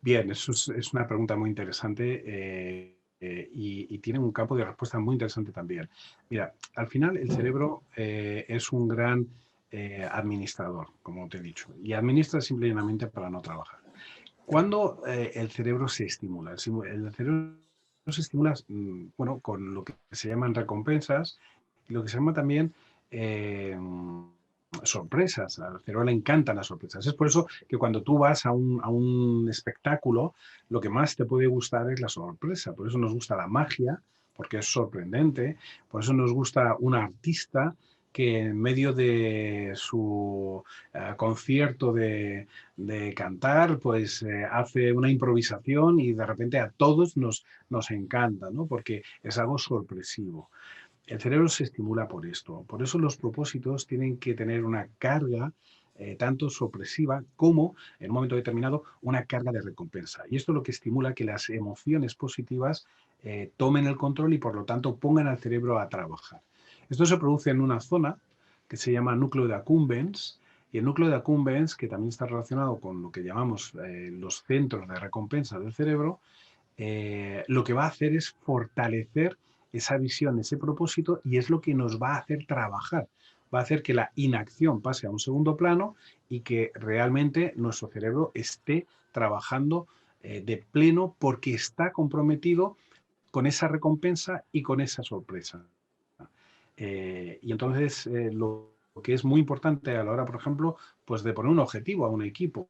Bien, eso es una pregunta muy interesante y tiene un campo de respuesta muy interesante también. Mira, al final el cerebro es un gran administrador, como te he dicho, y administra simple y llanamente para no trabajar. Cuando el cerebro se estimula, el cerebro se estimula bueno, con lo que se llaman recompensas y lo que se llama también eh, sorpresas. Al cerebro le encantan las sorpresas. Es por eso que cuando tú vas a un espectáculo, lo que más te puede gustar es la sorpresa. Por eso nos gusta la magia, porque es sorprendente. Por eso nos gusta un artista que en medio de su concierto de cantar, pues hace una improvisación y de repente a todos nos encanta, ¿no? Porque es algo sorpresivo. El cerebro se estimula por esto. Por eso los propósitos tienen que tener una carga tanto sorpresiva como, en un momento determinado, una carga de recompensa. Y esto es lo que estimula que las emociones positivas tomen el control y, por lo tanto, pongan al cerebro a trabajar. Esto se produce en una zona que se llama núcleo de accumbens, y el núcleo de accumbens, que también está relacionado con lo que llamamos los centros de recompensa del cerebro, lo que va a hacer es fortalecer esa visión, ese propósito, y es lo que nos va a hacer trabajar. Va a hacer que la inacción pase a un segundo plano y que realmente nuestro cerebro esté trabajando de pleno porque está comprometido con esa recompensa y con esa sorpresa. Y entonces lo que es muy importante a la hora, por ejemplo, pues de poner un objetivo a un equipo,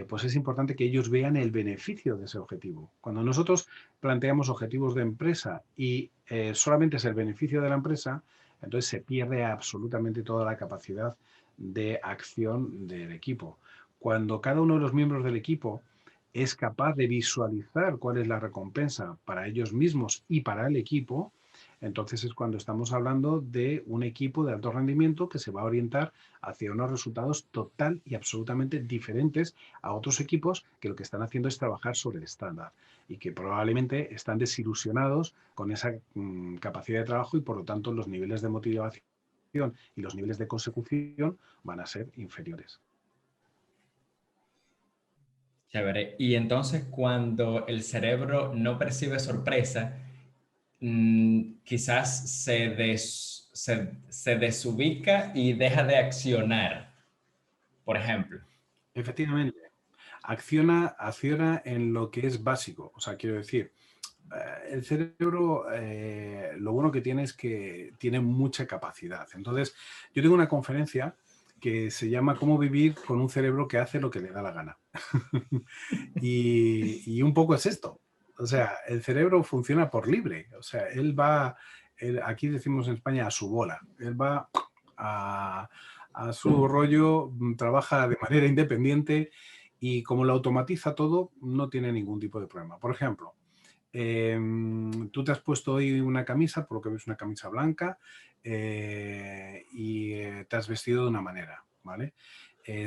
pues es importante que ellos vean el beneficio de ese objetivo. Cuando nosotros planteamos objetivos de empresa y solamente es el beneficio de la empresa, entonces se pierde absolutamente toda la capacidad de acción del equipo. Cuando cada uno de los miembros del equipo es capaz de visualizar cuál es la recompensa para ellos mismos y para el equipo, entonces es cuando estamos hablando de un equipo de alto rendimiento que se va a orientar hacia unos resultados total y absolutamente diferentes a otros equipos que lo que están haciendo es trabajar sobre el estándar y que probablemente están desilusionados con esa capacidad de trabajo y por lo tanto los niveles de motivación y los niveles de consecución van a ser inferiores. Chévere. Y entonces cuando el cerebro no percibe sorpresa, quizás se desubica y deja de accionar, por ejemplo. Efectivamente, acciona en lo que es básico. O sea, quiero decir, el cerebro, lo bueno que tiene es que tiene mucha capacidad. Entonces, yo tengo una conferencia que se llama Cómo vivir con un cerebro que hace lo que le da la gana. Y un poco es esto. O sea, el cerebro funciona por libre. O sea, aquí decimos en España, a su bola. Él va a su rollo, trabaja de manera independiente y como lo automatiza todo, no tiene ningún tipo de problema. Por ejemplo, tú te has puesto hoy una camisa, por lo que ves una camisa blanca, y te has vestido de una manera, ¿vale?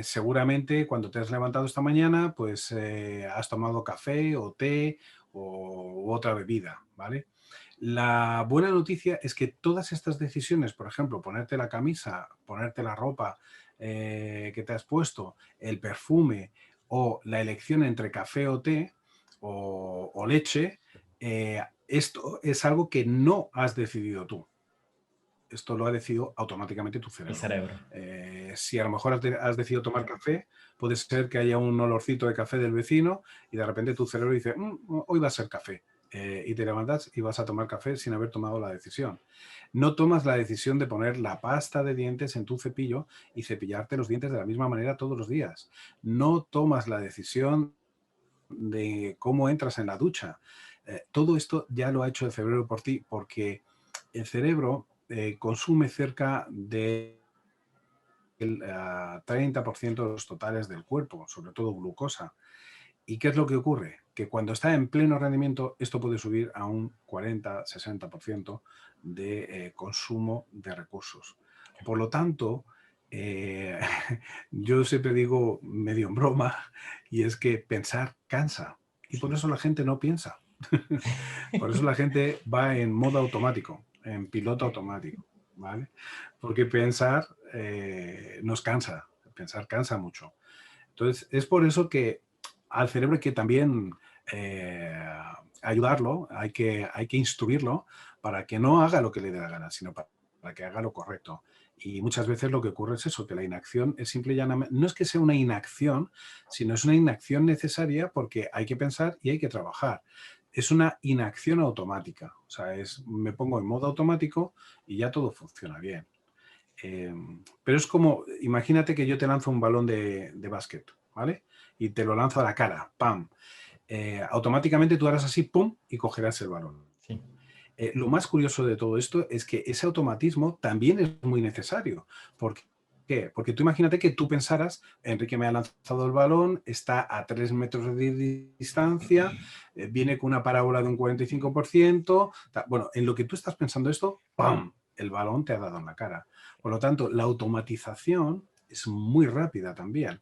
Seguramente cuando te has levantado esta mañana, pues has tomado café o té u otra bebida, ¿vale? La buena noticia es que todas estas decisiones, por ejemplo, ponerte la camisa, ponerte la ropa que te has puesto, el perfume o la elección entre café o té o leche, esto es algo que no has decidido tú. Esto lo ha decidido automáticamente tu El cerebro. cerebro. Si a lo mejor has decidido tomar café, puede ser que haya un olorcito de café del vecino y de repente tu cerebro dice, hoy va a ser café. Y te levantas y vas a tomar café sin haber tomado la decisión. No tomas la decisión de poner la pasta de dientes en tu cepillo y cepillarte los dientes de la misma manera todos los días. No tomas la decisión de cómo entras en la ducha. Todo esto ya lo ha hecho el cerebro por ti, porque el cerebro consume cerca del 30% de los totales del cuerpo, sobre todo glucosa. ¿Y qué es lo que ocurre? Que cuando está en pleno rendimiento, esto puede subir a un 40-60% de consumo de recursos. Por lo tanto, eh, yo siempre digo medio en broma, y es que pensar cansa. Y por eso la gente no piensa. Por eso la gente va en modo automático, en piloto automático, ¿vale? Porque pensar nos cansa, pensar cansa mucho. Entonces, es por eso que al cerebro hay que también ayudarlo, hay que instruirlo para que no haga lo que le dé la gana, sino para que haga lo correcto. Y muchas veces lo que ocurre es eso, que la inacción es simple y llanamente, no es que sea una inacción, sino es una inacción necesaria porque hay que pensar y hay que trabajar. Es una inacción automática, o sea, me pongo en modo automático y ya todo funciona bien. Pero es como, imagínate que yo te lanzo un balón de básquet, ¿vale? Y te lo lanzo a la cara, ¡pam! Automáticamente tú harás así, ¡pum! Y cogerás el balón. Sí. Lo más curioso de todo esto es que ese automatismo también es muy necesario. ¿Por qué? Porque tú imagínate que tú pensaras, Enrique me ha lanzado el balón, está a 3 metros de distancia, viene con una parábola de un 45%. Bueno, en lo que tú estás pensando esto, ¡pam! El balón te ha dado en la cara. Por lo tanto, la automatización es muy rápida también.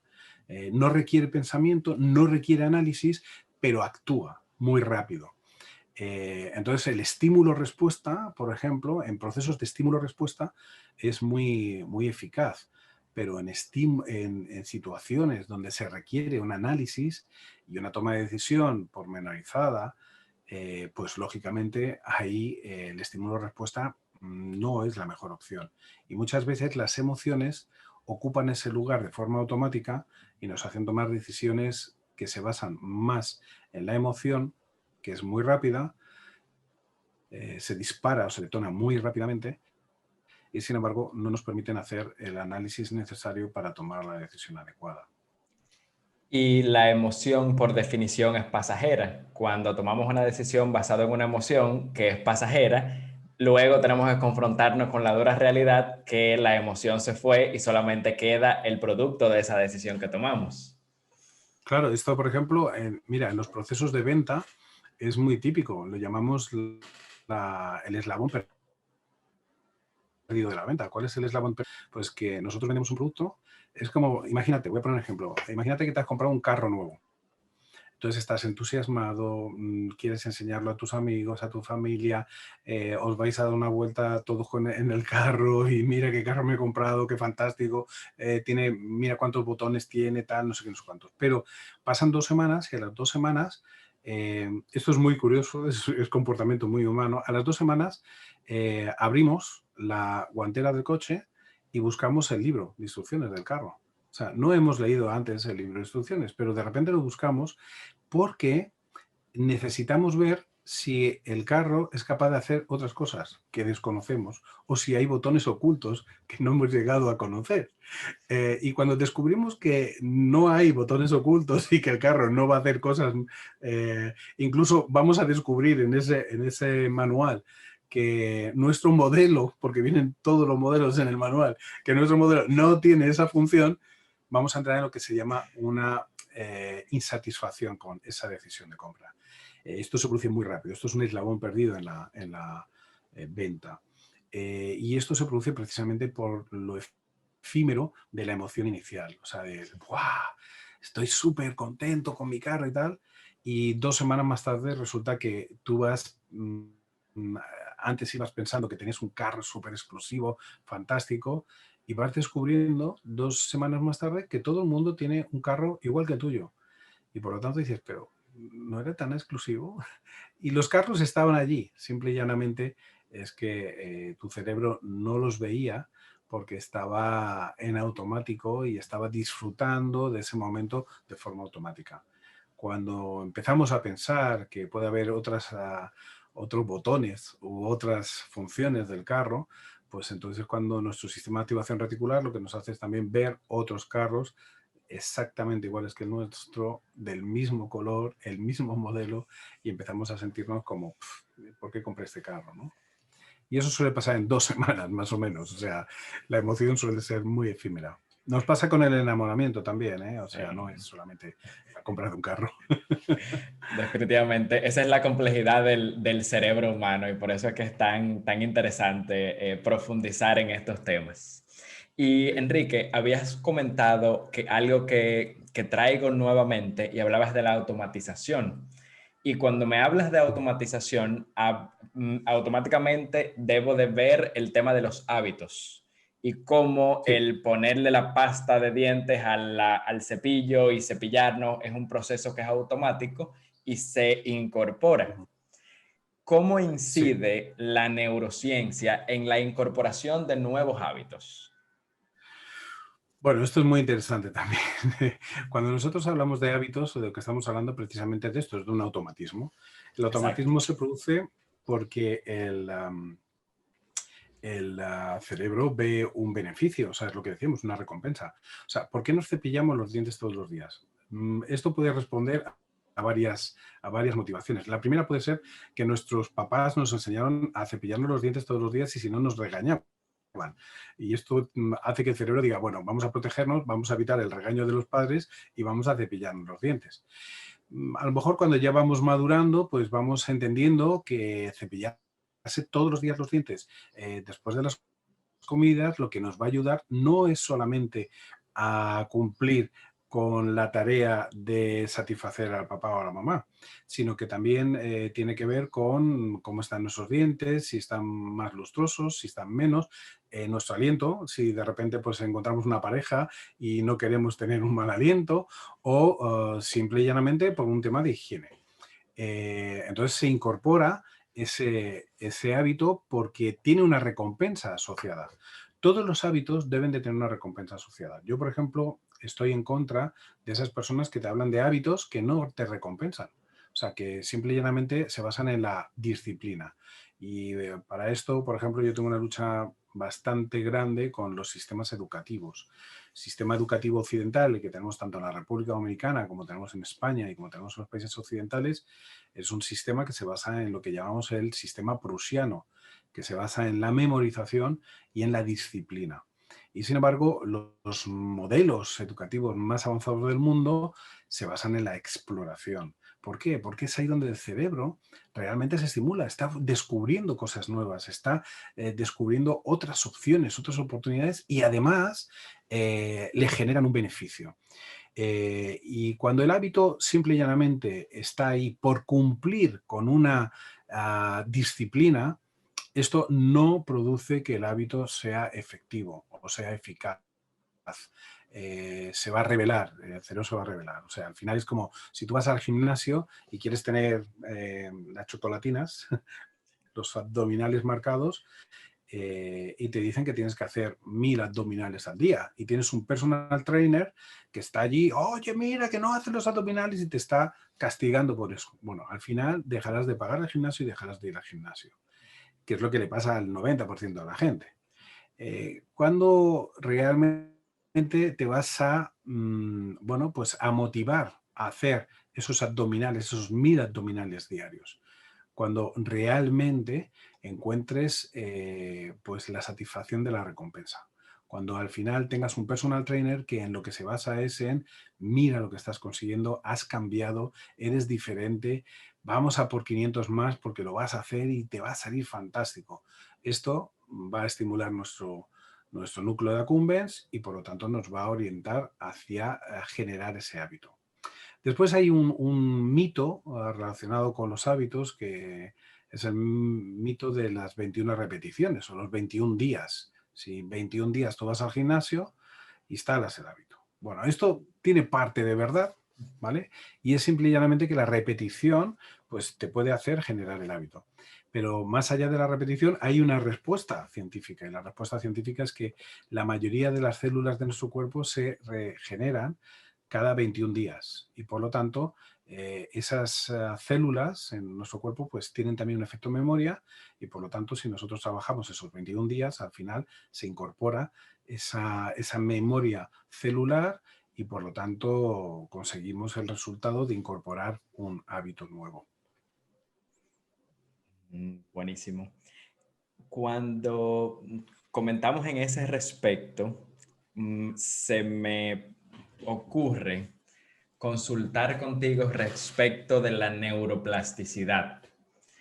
No requiere pensamiento, no requiere análisis, pero actúa muy rápido. Entonces, el estímulo-respuesta, por ejemplo, en procesos de estímulo-respuesta es muy, muy eficaz, pero en situaciones donde se requiere un análisis y una toma de decisión pormenorizada, pues lógicamente ahí el estímulo-respuesta no es la mejor opción. Y muchas veces las emociones ocupan ese lugar de forma automática y nos hacen tomar decisiones que se basan más en la emoción, que es muy rápida, se dispara o se detona muy rápidamente y sin embargo no nos permiten hacer el análisis necesario para tomar la decisión adecuada. Y la emoción, por definición, es pasajera. Cuando tomamos una decisión basada en una emoción que es pasajera, luego tenemos que confrontarnos con la dura realidad que la emoción se fue y solamente queda el producto de esa decisión que tomamos. Claro, esto por ejemplo, mira, en los procesos de venta es muy típico, lo llamamos el eslabón perdido de la venta. ¿Cuál es el eslabón perdido? Pues que nosotros vendemos un producto, es como, imagínate, voy a poner un ejemplo, imagínate que te has comprado un carro nuevo. Entonces estás entusiasmado, quieres enseñarlo a tus amigos, a tu familia, os vais a dar una vuelta todos en el carro y mira qué carro me he comprado, qué fantástico, mira cuántos botones tiene, tal, no sé qué, no sé cuántos. Pero pasan 2 semanas y a las 2 semanas, esto es muy curioso, es comportamiento muy humano, a las 2 semanas abrimos la guantera del coche y buscamos el libro de instrucciones del carro. O sea, no hemos leído antes el libro de instrucciones, pero de repente lo buscamos porque necesitamos ver si el carro es capaz de hacer otras cosas que desconocemos o si hay botones ocultos que no hemos llegado a conocer. Y cuando descubrimos que no hay botones ocultos y que el carro no va a hacer cosas, incluso vamos a descubrir en ese manual que nuestro modelo, porque vienen todos los modelos en el manual, que nuestro modelo no tiene esa función, vamos a entrar en lo que se llama una insatisfacción con esa decisión de compra. Esto se produce muy rápido, esto es un eslabón perdido en la venta. Y esto se produce precisamente por lo efímero de la emoción inicial, o sea, de ¡guau! Estoy súper contento con mi carro y tal, y 2 semanas más tarde resulta que tú vas, antes ibas pensando que tenías un carro súper exclusivo, fantástico, y vas descubriendo 2 semanas más tarde que todo el mundo tiene un carro igual que el tuyo. Y por lo tanto dices, pero no era tan exclusivo. Y los carros estaban allí, simple y llanamente es que tu cerebro no los veía porque estaba en automático y estaba disfrutando de ese momento de forma automática. Cuando empezamos a pensar que puede haber otros botones u otras funciones del carro, pues entonces cuando nuestro sistema de activación reticular lo que nos hace es también ver otros carros exactamente iguales que el nuestro, del mismo color, el mismo modelo, y empezamos a sentirnos como, ¿por qué compré este carro? ¿No? Y eso suele pasar en 2 semanas, más o menos. O sea, la emoción suele ser muy efímera. Nos pasa con el enamoramiento también, ¿eh? O sea, no es solamente la compra de un carro. Definitivamente, esa es la complejidad del cerebro humano y por eso es que es tan interesante profundizar en estos temas. Y Enrique, habías comentado que algo que traigo nuevamente y hablabas de la automatización. Y cuando me hablas de automatización, automáticamente debo de ver el tema de los hábitos y cómo Sí. el ponerle la pasta de dientes al cepillo y cepillarnos es un proceso que es automático y se incorpora. ¿Cómo Sí. incide la neurociencia en la incorporación de nuevos hábitos? Bueno, esto es muy interesante también. Cuando nosotros hablamos de hábitos, de lo que estamos hablando precisamente de esto, es de un automatismo. El Exacto. automatismo se produce porque el cerebro ve un beneficio, o sea, es lo que decíamos, una recompensa. O sea, ¿por qué nos cepillamos los dientes todos los días? Esto puede responder a varias motivaciones. La primera puede ser que nuestros papás nos enseñaron a cepillarnos los dientes todos los días y si no nos regañaban. Y esto hace que el cerebro diga, bueno, vamos a protegernos, vamos a evitar el regaño de los padres y vamos a cepillarnos los dientes. A lo mejor cuando ya vamos madurando, pues vamos entendiendo que cepillarse todos los días los dientes después de las comidas, lo que nos va a ayudar no es solamente a cumplir con la tarea de satisfacer al papá o a la mamá, sino que también tiene que ver con cómo están nuestros dientes, si están más lustrosos, si están menos, nuestro aliento, si de repente pues encontramos una pareja y no queremos tener un mal aliento o simple y llanamente por un tema de higiene. Entonces se incorpora ese hábito porque tiene una recompensa asociada. Todos los hábitos deben de tener una recompensa asociada. Yo, por ejemplo, estoy en contra de esas personas que te hablan de hábitos que no te recompensan. O sea, que simple y llanamente se basan en la disciplina. Y para esto, por ejemplo, yo tengo una lucha bastante grande con los sistemas educativos. Sistema educativo occidental, el que tenemos tanto en la República Dominicana como tenemos en España y como tenemos en los países occidentales, es un sistema que se basa en lo que llamamos el sistema prusiano, que se basa en la memorización y en la disciplina. Y sin embargo, los modelos educativos más avanzados del mundo se basan en la exploración. ¿Por qué? Porque es ahí donde el cerebro realmente se estimula, está descubriendo cosas nuevas, está descubriendo otras opciones, otras oportunidades y además le generan un beneficio. Y cuando el hábito simple y llanamente está ahí por cumplir con una disciplina, esto no produce que el hábito sea efectivo o sea eficaz. Se va a revelar, el cerebro se va a revelar. O sea, al final es como si tú vas al gimnasio y quieres tener las chocolatinas, los abdominales marcados, y te dicen que tienes que hacer 1000 abdominales al día. Y tienes un personal trainer que está allí, oye, mira, que no haces los abdominales y te está castigando por eso. Bueno, al final dejarás de pagar el gimnasio y dejarás de ir al gimnasio, que es lo que le pasa al 90% de la gente. Cuando realmente te vas a, bueno, pues a motivar a hacer esos abdominales, esos 1000 abdominales diarios, cuando realmente encuentres pues la satisfacción de la recompensa. Cuando al final tengas un personal trainer que en lo que se basa es en mira lo que estás consiguiendo, has cambiado, eres diferente, vamos a por 500 más porque lo vas a hacer y te va a salir fantástico. Esto va a estimular nuestro núcleo de accumbens y por lo tanto nos va a orientar hacia generar ese hábito. Después hay un mito relacionado con los hábitos que es el mito de las 21 repeticiones o los 21 días. Si 21 días tú vas al gimnasio, instalas el hábito. Bueno, esto tiene parte de verdad, ¿vale? Y es simple y llanamente que la repetición pues, te puede hacer generar el hábito. Pero más allá de la repetición hay una respuesta científica y la respuesta científica es que la mayoría de las células de nuestro cuerpo se regeneran cada 21 días y por lo tanto esas células en nuestro cuerpo pues tienen también un efecto memoria y por lo tanto si nosotros trabajamos esos 21 días al final se incorpora esa memoria celular y por lo tanto conseguimos el resultado de incorporar un hábito nuevo. Buenísimo. Cuando comentamos en ese respecto, se me ocurre consultar contigo respecto de la neuroplasticidad,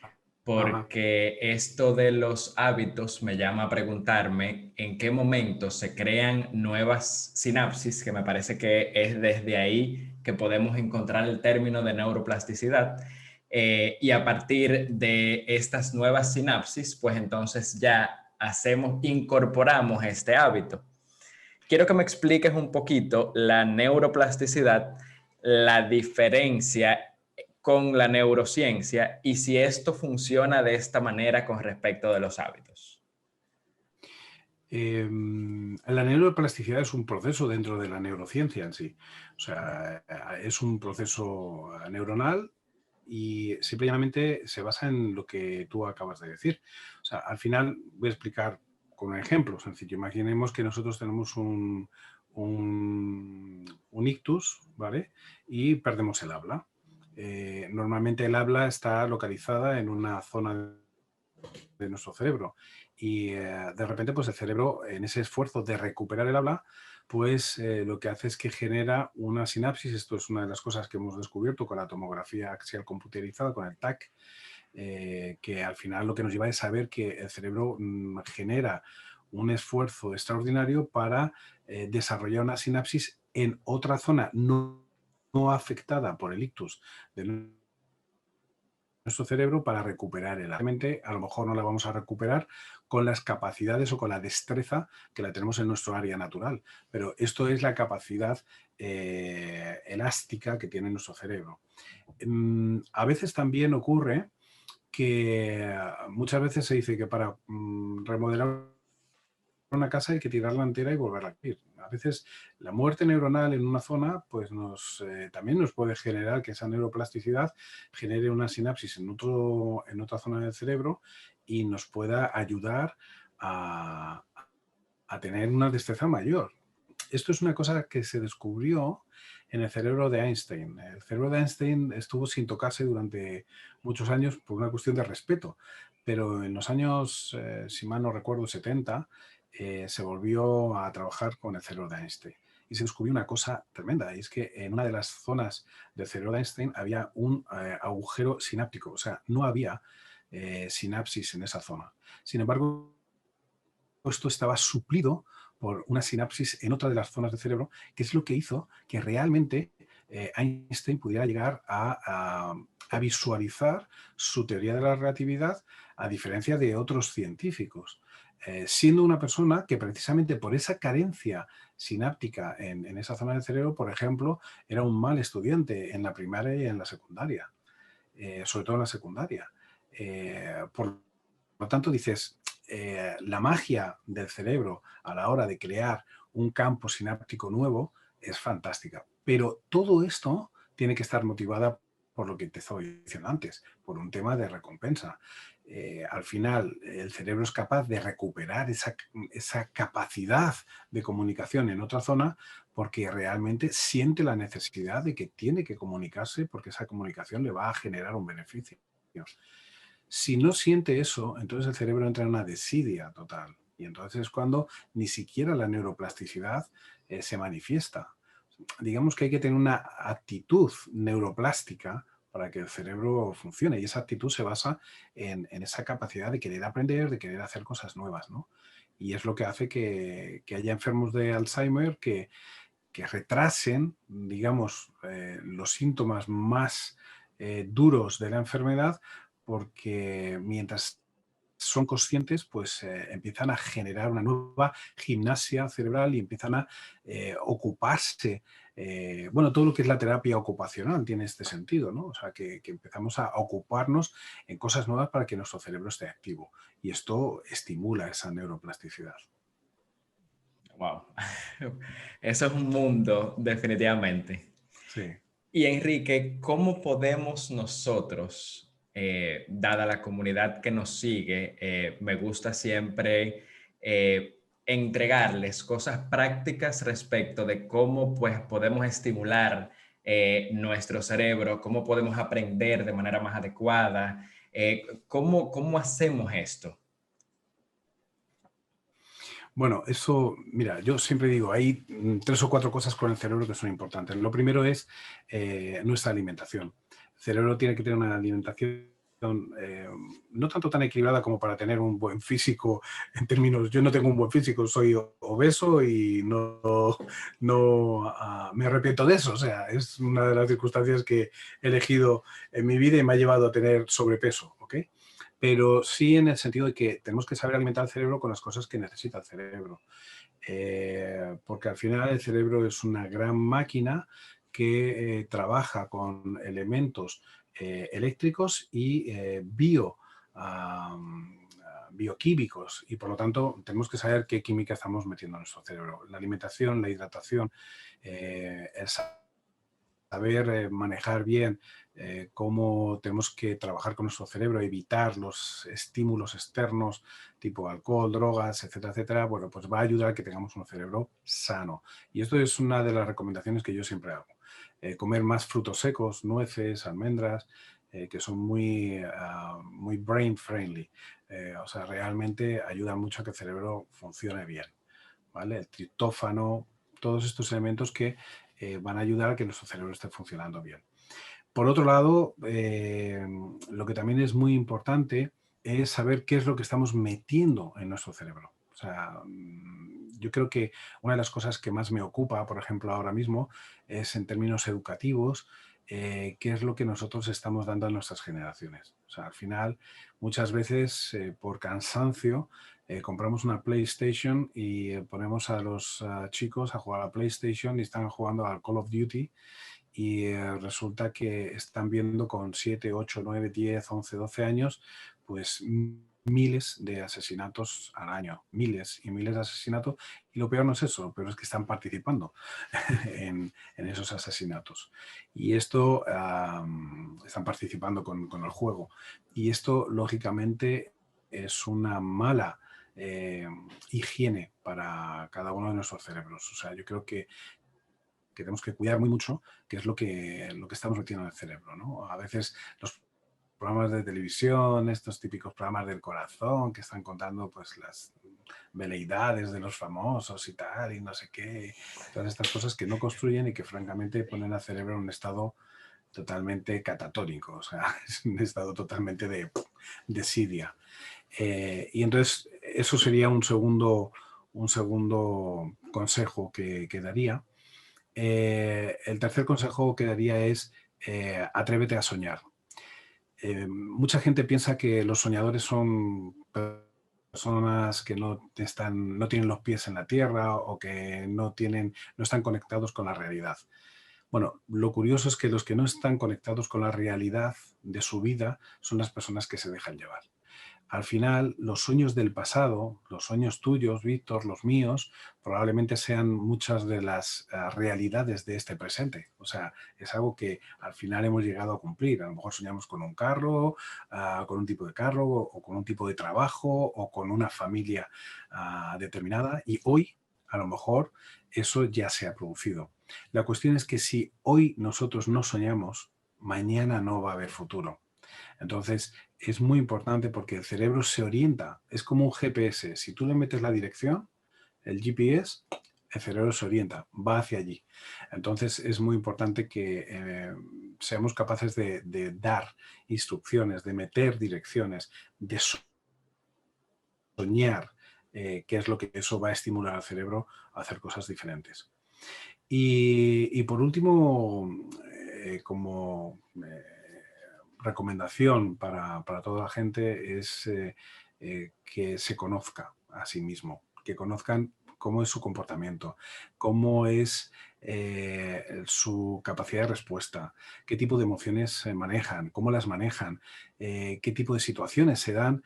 Ajá. porque esto de los hábitos me llama a preguntarme en qué momento se crean nuevas sinapsis, que me parece que es desde ahí que podemos encontrar el término de neuroplasticidad. Y a partir de estas nuevas sinapsis, pues entonces ya incorporamos este hábito. Quiero que me expliques un poquito la neuroplasticidad, la diferencia con la neurociencia y si esto funciona de esta manera con respecto de los hábitos. La neuroplasticidad es un proceso dentro de la neurociencia en sí. O sea, es un proceso neuronal y simplemente se basa en lo que tú acabas de decir. O sea, al final voy a explicar con un ejemplo sencillo. Imaginemos que nosotros tenemos un ictus, ¿vale? Y perdemos el habla. Normalmente el habla está localizada en una zona de nuestro cerebro y de repente pues el cerebro en ese esfuerzo de recuperar el habla pues lo que hace es que genera una sinapsis. Esto es una de las cosas que hemos descubierto con la tomografía axial computerizada, con el TAC, que al final lo que nos lleva es saber que el cerebro genera un esfuerzo extraordinario para desarrollar una sinapsis en otra zona no afectada por el ictus de nuestro cerebro para recuperar el habla. A lo mejor no la vamos a recuperar con las capacidades o con la destreza que la tenemos en nuestro área natural, pero esto es la capacidad elástica que tiene nuestro cerebro. A veces también ocurre que muchas veces se dice que para remodelar una casa hay que tirarla entera y volverla a construir. A veces la muerte neuronal en una zona pues también nos puede generar que esa neuroplasticidad genere una sinapsis en otra zona del cerebro y nos pueda ayudar a, a tener una destreza mayor. Esto es una cosa que se descubrió en el cerebro de Einstein. El cerebro de Einstein estuvo sin tocarse durante muchos años por una cuestión de respeto, pero en los años, si mal no recuerdo, 70, se volvió a trabajar con el cerebro de Einstein. Y se descubrió una cosa tremenda, y es que en una de las zonas del cerebro de Einstein había un agujero sináptico, o sea, no había sinapsis en esa zona. Sin embargo, esto estaba suplido por una sinapsis en otra de las zonas del cerebro, que es lo que hizo que realmente Einstein pudiera llegar a visualizar su teoría de la relatividad a diferencia de otros científicos. Siendo una persona que precisamente por esa carencia sináptica en esa zona del cerebro, por ejemplo, era un mal estudiante en la primaria y en la secundaria, sobre todo en la secundaria. Por lo tanto, dices, la magia del cerebro a la hora de crear un campo sináptico nuevo es fantástica. Pero todo esto tiene que estar motivada por lo que te estaba diciendo antes, por un tema de recompensa. Al final, el cerebro es capaz de recuperar esa capacidad de comunicación en otra zona porque realmente siente la necesidad de que tiene que comunicarse porque esa comunicación le va a generar un beneficio. Si no siente eso, entonces el cerebro entra en una desidia total. Y entonces es cuando ni siquiera la neuroplasticidad se manifiesta. Digamos que hay que tener una actitud neuroplástica para que el cerebro funcione. Y esa actitud se basa en esa capacidad de querer aprender, de querer hacer cosas nuevas, ¿no? Y es lo que hace que haya enfermos de Alzheimer que retrasen, digamos, los síntomas más duros de la enfermedad, porque mientras son conscientes, pues empiezan a generar una nueva gimnasia cerebral y empiezan a ocuparse. Bueno, todo lo que es la terapia ocupacional tiene este sentido, ¿no? O sea, que empezamos a ocuparnos en cosas nuevas para que nuestro cerebro esté activo. Y esto estimula esa neuroplasticidad. Wow. Eso es un mundo, definitivamente. Sí. Y Enrique, ¿cómo podemos nosotros, dada la comunidad que nos sigue, me gusta siempre entregarles cosas prácticas respecto de cómo pues, podemos estimular nuestro cerebro, cómo podemos aprender de manera más adecuada, cómo hacemos esto? Bueno, eso, mira, yo siempre digo, hay 3 o 4 cosas con el cerebro que son importantes. Lo primero es nuestra alimentación. El cerebro tiene que tener una alimentación eh, no tanto tan equilibrada como para tener un buen físico en términos, yo no tengo un buen físico, soy obeso y no me arrepiento de eso. O sea, es una de las circunstancias que he elegido en mi vida y me ha llevado a tener sobrepeso, ¿ok? Pero sí en el sentido de que tenemos que saber alimentar el cerebro con las cosas que necesita el cerebro. Porque al final el cerebro es una gran máquina que trabaja con elementos eléctricos y bioquímicos, y por lo tanto tenemos que saber qué química estamos metiendo en nuestro cerebro. La alimentación, la hidratación, el saber manejar bien cómo tenemos que trabajar con nuestro cerebro, evitar los estímulos externos tipo alcohol, drogas, etcétera, etcétera, bueno, pues va a ayudar a que tengamos un cerebro sano. Y esto es una de las recomendaciones que yo siempre hago. Comer más frutos secos, nueces, almendras, que son muy brain friendly. O sea, realmente ayuda mucho a que el cerebro funcione bien. ¿Vale? El triptófano, todos estos elementos que van a ayudar a que nuestro cerebro esté funcionando bien. Por otro lado, lo que también es muy importante es saber qué es lo que estamos metiendo en nuestro cerebro. O sea, yo creo que una de las cosas que más me ocupa, por ejemplo, ahora mismo, es en términos educativos, qué es lo que nosotros estamos dando a nuestras generaciones. O sea, al final, muchas veces, por cansancio, compramos una PlayStation y ponemos a los chicos a jugar a la PlayStation y están jugando al Call of Duty y resulta que están viendo con 7, 8, 9, 10, 11, 12 años, pues miles de asesinatos al año, miles y miles de asesinatos, y lo peor no es eso, lo peor es que están participando en esos asesinatos. Y esto, están participando con el juego. Y esto, lógicamente, es una mala higiene para cada uno de nuestros cerebros. O sea, yo creo que tenemos que cuidar muy mucho qué es lo que estamos metiendo en el cerebro, ¿no? A veces los programas de televisión, estos típicos programas del corazón que están contando pues las veleidades de los famosos y tal, y no sé qué, todas estas cosas que no construyen y que francamente ponen al cerebro en un estado totalmente catatónico, o sea, es un estado totalmente de desidia. Y entonces eso sería un segundo consejo que daría. El tercer consejo que daría es atrévete a soñar. Mucha gente piensa que los soñadores son personas que no tienen los pies en la tierra o que no están conectados con la realidad. Bueno, lo curioso es que los que no están conectados con la realidad de su vida son las personas que se dejan llevar. Al final, los sueños del pasado, los sueños tuyos, Víctor, los míos, probablemente sean muchas de las realidades de este presente. O sea, es algo que al final hemos llegado a cumplir. A lo mejor soñamos con un carro, con un tipo de carro, o con un tipo de trabajo, o con una familia determinada. Y hoy, a lo mejor, eso ya se ha producido. La cuestión es que si hoy nosotros no soñamos, mañana no va a haber futuro. Entonces, es muy importante porque el cerebro se orienta, es como un GPS. Si tú le metes la dirección, el GPS, el cerebro se orienta, va hacia allí. Entonces, es muy importante que seamos capaces de dar instrucciones, de meter direcciones, de soñar, que es lo que eso va a estimular al cerebro a hacer cosas diferentes. Y por último, como recomendación para toda la gente es que se conozca a sí mismo, que conozcan cómo es su comportamiento, cómo es su capacidad de respuesta, qué tipo de emociones se manejan, cómo las manejan, qué tipo de situaciones se dan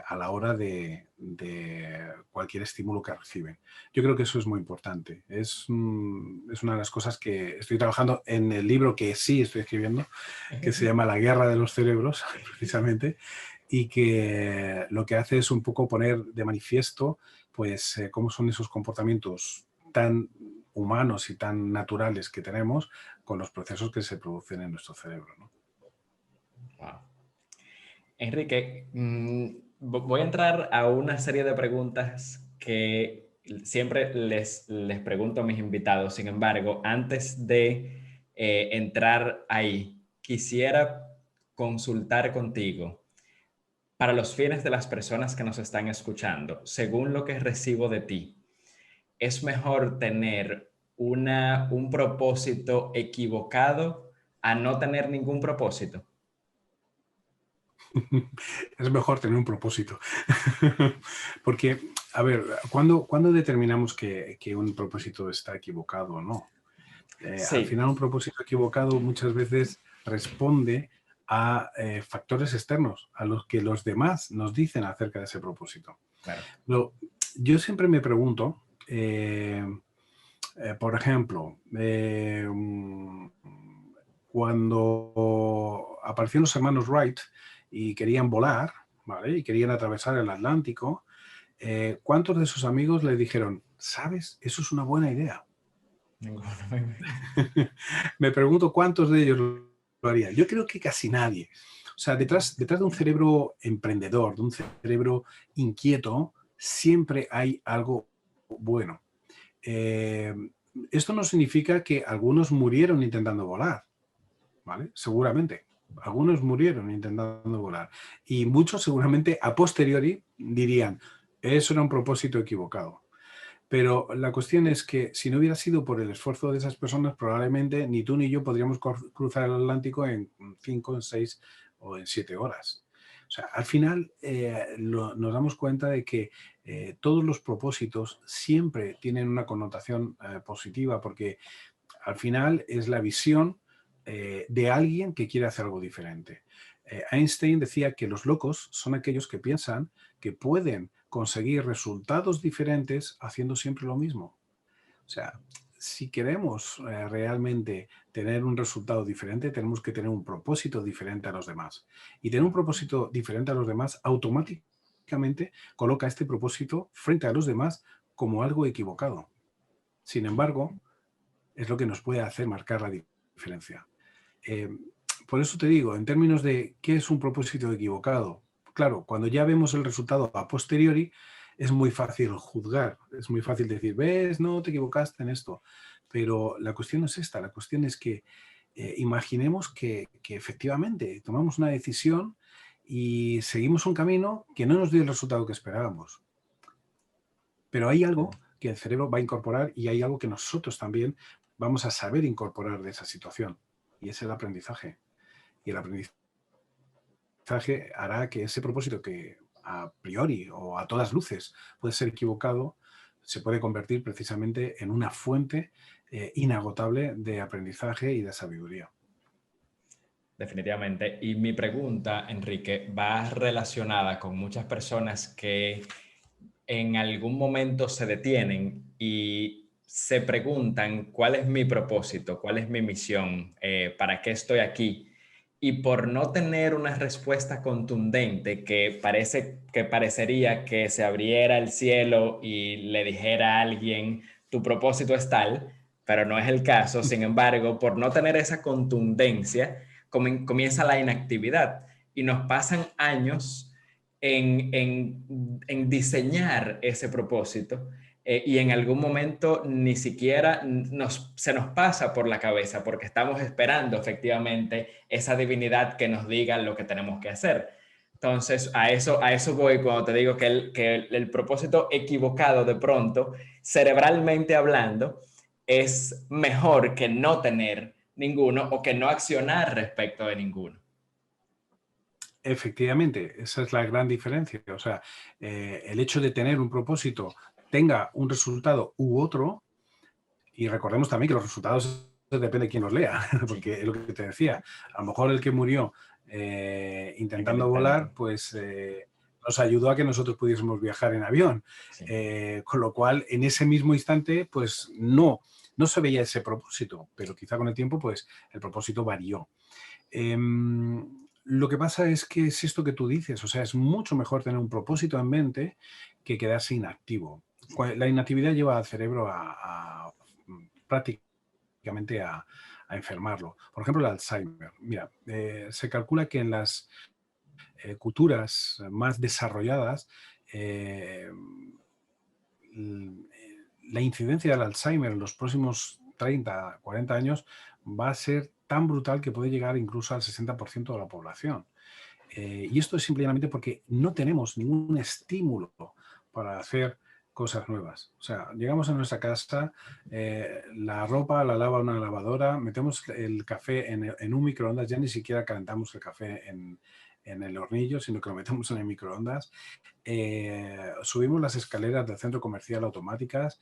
a la hora de cualquier estímulo que reciben. Yo creo que eso es muy importante. Es una de las cosas que estoy trabajando en el libro que sí estoy escribiendo, que se llama La guerra de los cerebros, precisamente, y que lo que hace es un poco poner de manifiesto pues cómo son esos comportamientos tan humanos y tan naturales que tenemos con los procesos que se producen en nuestro cerebro, ¿no? Wow. Enrique, voy a entrar a una serie de preguntas que siempre les pregunto a mis invitados. Sin embargo, antes de entrar ahí, quisiera consultar contigo para los fines de las personas que nos están escuchando. Según lo que recibo de ti, ¿es mejor tener un propósito equivocado a no tener ningún propósito? Es mejor tener un propósito. Porque, a ver, ¿cuándo determinamos que un propósito está equivocado o no? Al Sí, final, un propósito equivocado muchas veces responde a factores externos, a los que los demás nos dicen acerca de ese propósito. claro. Pero yo siempre me pregunto, por ejemplo, cuando aparecieron los hermanos Wright y querían volar, ¿vale? Y querían atravesar el Atlántico, ¿cuántos de sus amigos le dijeron, sabes, eso es una buena idea? Ninguno. Me pregunto cuántos de ellos lo harían. Yo creo que casi nadie. O sea, detrás de un cerebro emprendedor, de un cerebro inquieto, siempre hay algo bueno. Eh, Esto no significa que algunos murieron intentando volar, ¿vale? Seguramente. Algunos murieron intentando volar. Y muchos seguramente a posteriori dirían, eso era un propósito equivocado. Pero la cuestión es que si no hubiera sido por el esfuerzo de esas personas, probablemente ni tú ni yo podríamos cruzar el Atlántico en 5, en 6 o en 7 horas. O sea, al final nos damos cuenta de que todos los propósitos siempre tienen una connotación positiva porque al final es la visión de alguien que quiere hacer algo diferente. Einstein decía que los locos son aquellos que piensan que pueden conseguir resultados diferentes haciendo siempre lo mismo. O sea, si queremos realmente tener un resultado diferente, tenemos que tener un propósito diferente a los demás. Y tener un propósito diferente a los demás automáticamente coloca este propósito frente a los demás como algo equivocado. Sin embargo, es lo que nos puede hacer marcar la diferencia. Eh, por eso te digo, en términos de qué es un propósito equivocado, claro, cuando ya vemos el resultado a posteriori, es muy fácil juzgar, es muy fácil decir, ves, no, te equivocaste en esto. Pero la cuestión no es esta, la cuestión es que imaginemos que efectivamente tomamos una decisión y seguimos un camino que no nos dio el resultado que esperábamos. Pero hay algo que el cerebro va a incorporar y hay algo que nosotros también vamos a saber incorporar de esa situación. Y es el aprendizaje. Y el aprendizaje hará que ese propósito que a priori o a todas luces puede ser equivocado, se puede convertir precisamente en una fuente inagotable de aprendizaje y de sabiduría. Definitivamente. Y mi pregunta, Enrique, va relacionada con muchas personas que en algún momento se detienen y se preguntan cuál es mi propósito, cuál es mi misión, para qué estoy aquí. Y por no tener una respuesta contundente que parecería que se abriera el cielo y le dijera a alguien, tu propósito es tal, pero no es el caso. Sin embargo, por no tener esa contundencia, comienza la inactividad y nos pasan años en diseñar ese propósito, y en algún momento ni siquiera se nos pasa por la cabeza porque estamos esperando efectivamente esa divinidad que nos diga lo que tenemos que hacer. Entonces, a eso voy cuando te digo que el propósito equivocado de pronto, cerebralmente hablando, es mejor que no tener ninguno o que no accionar respecto de ninguno. Efectivamente, esa es la gran diferencia. O sea, el hecho de tener un propósito tenga un resultado u otro, y recordemos también que los resultados depende de quién los lea, Sí, porque es lo que te decía, a lo mejor el que murió en el intentando volar, intento. pues nos ayudó a que nosotros pudiésemos viajar en avión. Sí. Con lo cual, en ese mismo instante, pues no se veía ese propósito, pero quizá con el tiempo, pues el propósito varió. Lo que pasa es que es esto que tú dices, o sea, es mucho mejor tener un propósito en mente que quedarse inactivo. La inactividad lleva al cerebro prácticamente a enfermarlo. Por ejemplo, el Alzheimer. Mira, se calcula que en las culturas más desarrolladas, eh, la incidencia del Alzheimer en los próximos 30, 40 años va a ser tan brutal que puede llegar incluso al 60% de la población. Y esto es simplemente porque no tenemos ningún estímulo para hacer cosas nuevas. O sea, llegamos a nuestra casa, la ropa la lava una lavadora, metemos el café en un microondas, ya ni siquiera calentamos el café en el hornillo, sino que lo metemos en el microondas. Subimos las escaleras del centro comercial automáticas,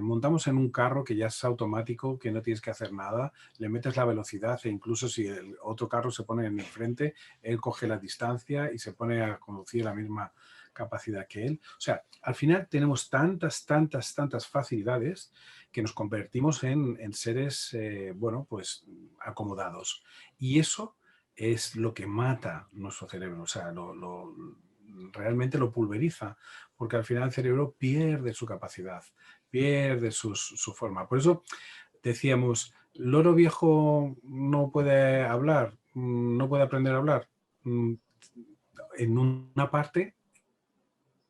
montamos en un carro que ya es automático, que no tienes que hacer nada, le metes la velocidad e incluso si el otro carro se pone en el frente, él coge la distancia y se pone a conducir a la misma capacidad que él. O sea, al final tenemos tantas facilidades que nos convertimos en seres, bueno, pues acomodados. Y eso es lo que mata nuestro cerebro, o sea, realmente lo pulveriza, porque al final el cerebro pierde su capacidad, pierde su forma. Por eso decíamos, loro viejo no puede hablar, no puede aprender a hablar. En una parte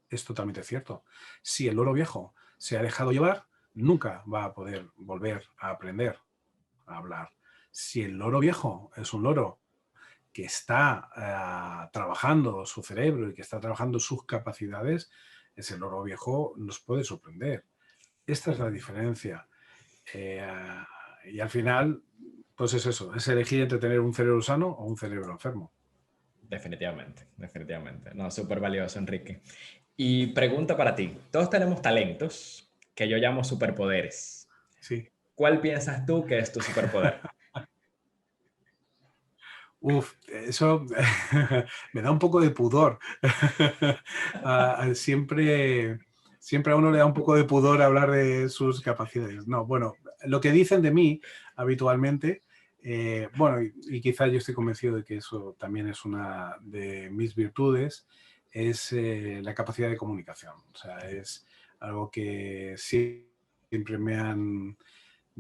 es totalmente cierto. Si el loro viejo se ha dejado llevar, nunca va a poder volver a aprender a hablar. Si el loro viejo es un loro que está trabajando su cerebro y que está trabajando sus capacidades, ese loro viejo nos puede sorprender. Esta es la diferencia. Eh, y al final, pues es eso, es elegir entre tener un cerebro sano o un cerebro enfermo. Definitivamente, definitivamente. No, súper valioso, Enrique. Y pregunta para ti. Todos tenemos talentos que yo llamo superpoderes. Sí. ¿Cuál piensas tú que es tu superpoder? Uf, eso me da un poco de pudor. Siempre a uno le da un poco de pudor hablar de sus capacidades. No, bueno, lo que dicen de mí habitualmente, bueno, y quizá yo estoy convencido de que eso también es una de mis virtudes, es la capacidad de comunicación. O sea, es algo que siempre me han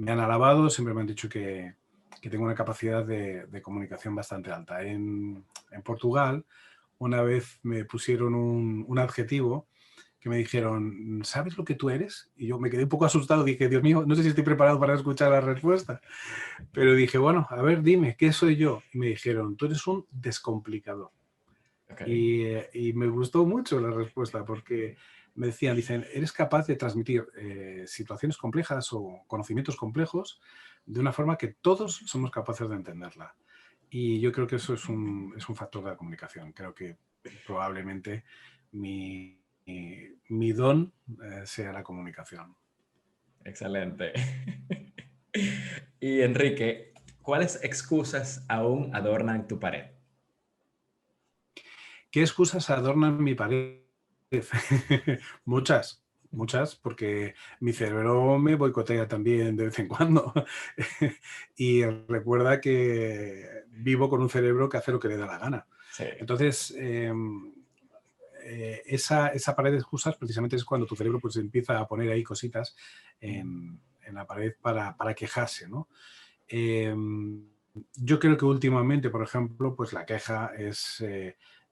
alabado, siempre me han dicho que tengo una capacidad de comunicación bastante alta. En Portugal, una vez me pusieron un adjetivo que me dijeron, ¿sabes lo que tú eres? Y yo me quedé un poco asustado, dije, Dios mío, no sé si estoy preparado para escuchar la respuesta, pero dije, bueno, a ver, dime, ¿qué soy yo? Y me dijeron, tú eres un descomplicador. Ok, Y me gustó mucho la respuesta porque me decían, dicen, eres capaz de transmitir situaciones complejas o conocimientos complejos de una forma que todos somos capaces de entenderla. Y yo creo que eso es un factor de la comunicación. Creo que probablemente mi don sea la comunicación. excelente. Y Enrique, ¿cuáles excusas aún adornan tu pared? ¿Qué excusas adornan mi pared? Muchas, muchas, porque mi cerebro me boicotea también de vez en cuando. Y recuerda que vivo con un cerebro que hace lo que le da la gana. Sí, Entonces, esa pared de excusas precisamente es cuando tu cerebro pues empieza a poner ahí cositas en la pared para quejarse, ¿no? Yo creo que últimamente, por ejemplo, pues la queja es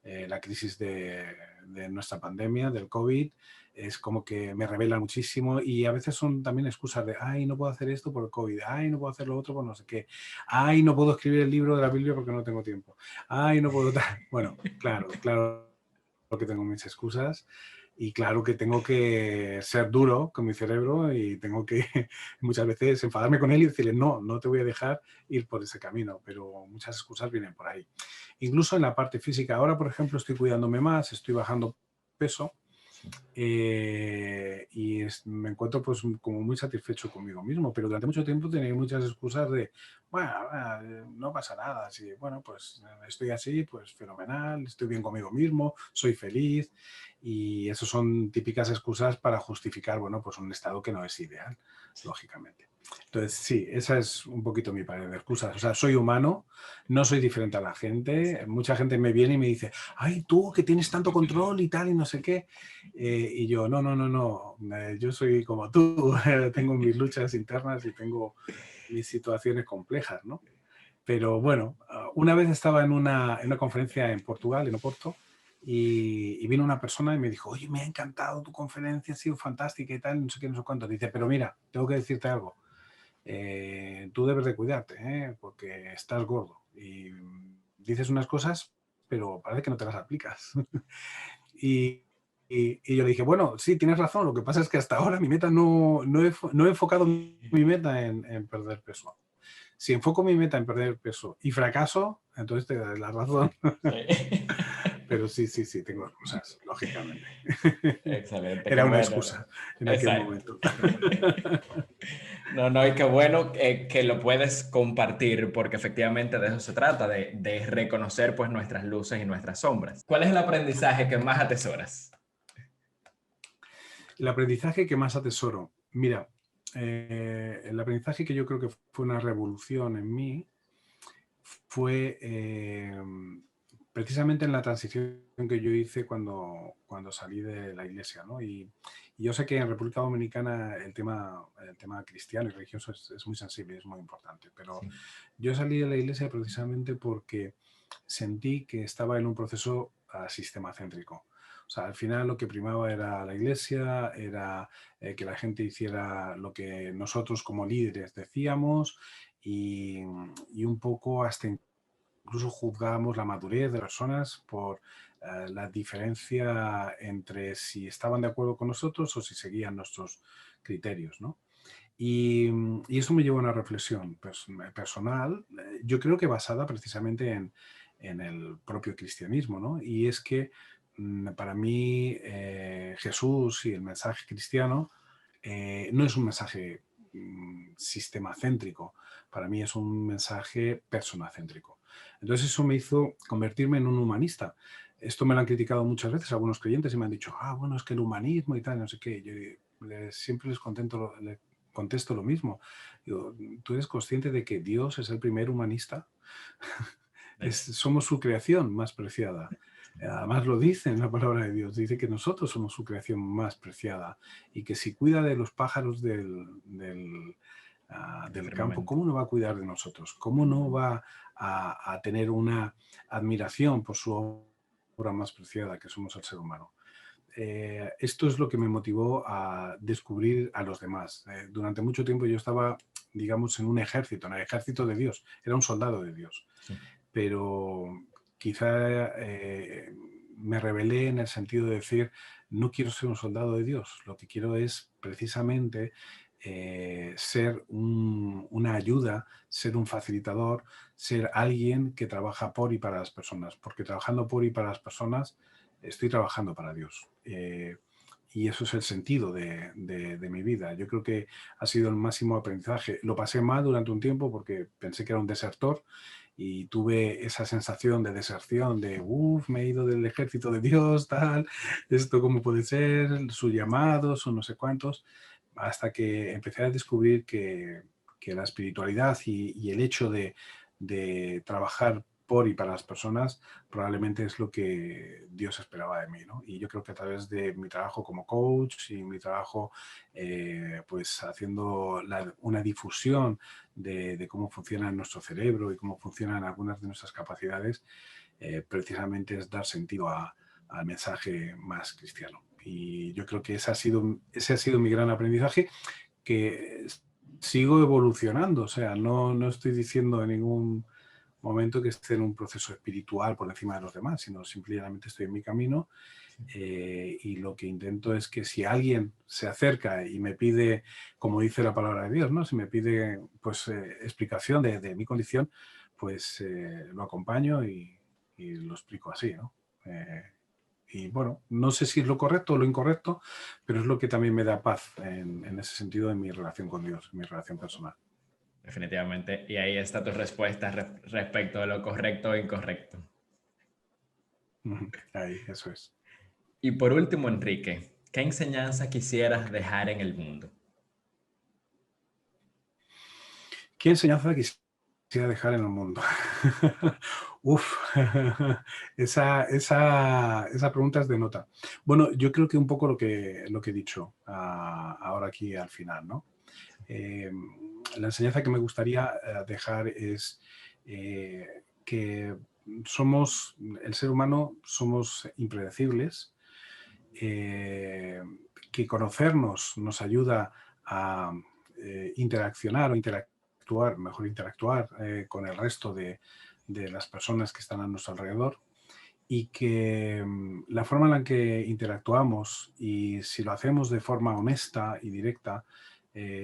la crisis de nuestra pandemia, del COVID. Es como que me revela muchísimo y a veces son también excusas de, ay, no puedo hacer esto por el COVID, ay, no puedo hacer lo otro por no sé qué, ay, no puedo escribir el libro de la Biblia porque no tengo tiempo, ay, no puedo... Bueno, claro, claro que tengo mis excusas y claro que tengo que ser duro con mi cerebro y tengo que muchas veces enfadarme con él y decirle, no, no te voy a dejar ir por ese camino, pero muchas excusas vienen por ahí. Incluso en la parte física, ahora por ejemplo estoy cuidándome más, estoy bajando peso me encuentro pues como muy satisfecho conmigo mismo, pero durante mucho tiempo tenía muchas excusas de, bueno, no pasa nada, si, bueno, pues estoy así, pues fenomenal, estoy bien conmigo mismo, soy feliz y eso son típicas excusas para justificar, bueno, pues un estado que no es ideal, lógicamente. Entonces, sí, esa es un poquito mi pared de excusas. O sea, soy humano, no soy diferente a la gente. Mucha gente me viene y me dice, ay, tú que tienes tanto control y tal y no sé qué. Y yo, no, no, no, no, yo soy como tú, tengo mis luchas internas y tengo mis situaciones complejas, ¿no? Pero bueno, una vez estaba en una conferencia en Portugal, en Oporto, y vino una persona y me dijo, oye, me ha encantado tu conferencia, ha sido fantástica y tal, no sé qué, no sé cuánto. Dice, pero mira, tengo que decirte algo, tú debes de cuidarte, porque estás gordo y dices unas cosas, pero parece que no te las aplicas. Y, y yo le dije, bueno, sí, tienes razón, lo que pasa es que hasta ahora mi meta no he enfocado mi meta en perder peso. Si enfoco mi meta en perder peso y fracaso, entonces te daré la razón. sí. Pero sí, sí, sí, tengo excusas, lógicamente. Excelente, qué Era una bueno. excusa en aquel Exacto. momento. No, no, y qué bueno que lo puedes compartir porque efectivamente de eso se trata, de reconocer pues nuestras luces y nuestras sombras. ¿Cuál es el aprendizaje que más atesoras? El aprendizaje que más atesoro. Mira, el aprendizaje que yo creo que fue una revolución en mí fue precisamente en la transición que yo hice cuando salí de la iglesia, ¿no? Y yo sé que en República Dominicana el tema cristiano y religioso es muy sensible, es muy importante, pero Sí. yo salí de la iglesia precisamente porque sentí que estaba en un proceso sistema céntrico. O sea, al final lo que primaba era la iglesia, era que la gente hiciera lo que nosotros como líderes decíamos y un poco hasta incluso juzgábamos la madurez de personas por la diferencia entre si estaban de acuerdo con nosotros o si seguían nuestros criterios, ¿no? Y eso me lleva a una reflexión personal, yo creo que basada precisamente en el propio cristianismo, ¿no? Y es que para mí Jesús y el mensaje cristiano no es un mensaje sistemacéntrico, para mí es un mensaje personacéntrico. Entonces eso me hizo convertirme en un humanista. Esto me lo han criticado muchas veces algunos creyentes y me han dicho, bueno, es que el humanismo y tal, no sé qué. Yo siempre les contesto lo mismo. Digo, ¿tú eres consciente de que Dios es el primer humanista? Somos su creación más preciada. Además lo dice en la palabra de Dios, dice que nosotros somos su creación más preciada y que si cuida de los pájaros del campo, Firmemente. ¿cómo no va a cuidar de nosotros? ¿Cómo no va a tener una admiración por su obra más preciada que somos el ser humano? Esto es lo que me motivó a descubrir a los demás. Durante mucho tiempo yo estaba, digamos, en en el ejército de Dios, era un soldado de Dios, Sí. pero quizá me rebelé en el sentido de decir, no quiero ser un soldado de Dios, lo que quiero es precisamente ser una ayuda, ser un facilitador, ser alguien que trabaja por y para las personas, porque trabajando por y para las personas estoy trabajando para Dios. Y eso es el sentido de mi vida. Yo creo que ha sido el máximo aprendizaje. Lo pasé mal durante un tiempo porque pensé que era un desertor y tuve esa sensación de deserción, de, me he ido del ejército de Dios, tal, esto cómo puede ser, su llamado, son no sé cuántos, hasta que empecé a descubrir que la espiritualidad y el hecho de trabajar por y para las personas probablemente es lo que Dios esperaba de mí, ¿no? Y yo creo que a través de mi trabajo como coach y mi trabajo pues haciendo una difusión de cómo funciona nuestro cerebro y cómo funcionan algunas de nuestras capacidades, precisamente es dar sentido al mensaje más cristiano. Y yo creo que ese ha sido mi gran aprendizaje, que sigo evolucionando. O sea, no estoy diciendo en ningún momento que esté en un proceso espiritual por encima de los demás, sino simplemente estoy en mi camino y lo que intento es que si alguien se acerca y me pide, como dice la palabra de Dios, ¿no? Si me pide pues explicación de mi condición, pues lo acompaño y lo explico así, ¿no? Y bueno, no sé si es lo correcto o lo incorrecto, pero es lo que también me da paz en ese sentido en mi relación con Dios, en mi relación personal. Definitivamente. Y ahí está tu respuesta respecto de lo correcto o incorrecto. Ahí, eso es. Y por último, Enrique, ¿qué enseñanza quisieras dejar en el mundo? ¿Qué enseñanza quisiera dejar en el mundo? Uf, esa pregunta es de nota. Bueno, yo creo que un poco lo que he dicho ahora aquí al final, ¿no? Eh, la enseñanza que me gustaría dejar es que el ser humano somos impredecibles, eh, que conocernos nos ayuda a interaccionar o interactuar con el resto de las personas que están a nuestro alrededor y que la forma en la que interactuamos y si lo hacemos de forma honesta y directa,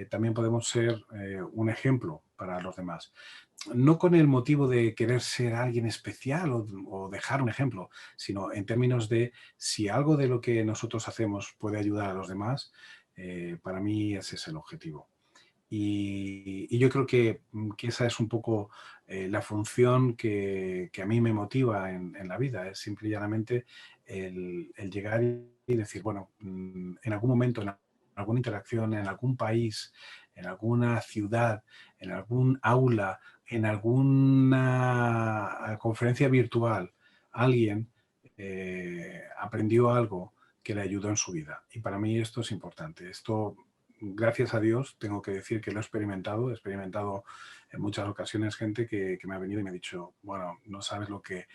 también podemos ser un ejemplo para los demás. No con el motivo de querer ser alguien especial o dejar un ejemplo, sino en términos de si algo de lo que nosotros hacemos puede ayudar a los demás, para mí ese es el objetivo. Y yo creo que esa es un poco la función que a mí me motiva en la vida. Es simple y llanamente el llegar y decir, bueno, en algún momento, en alguna interacción, en algún país, en alguna ciudad, en algún aula, en alguna conferencia virtual, alguien aprendió algo que le ayudó en su vida. Y para mí esto es importante. Esto, gracias a Dios, tengo que decir que lo he experimentado en muchas ocasiones gente que me ha venido y me ha dicho, bueno, no sabes lo que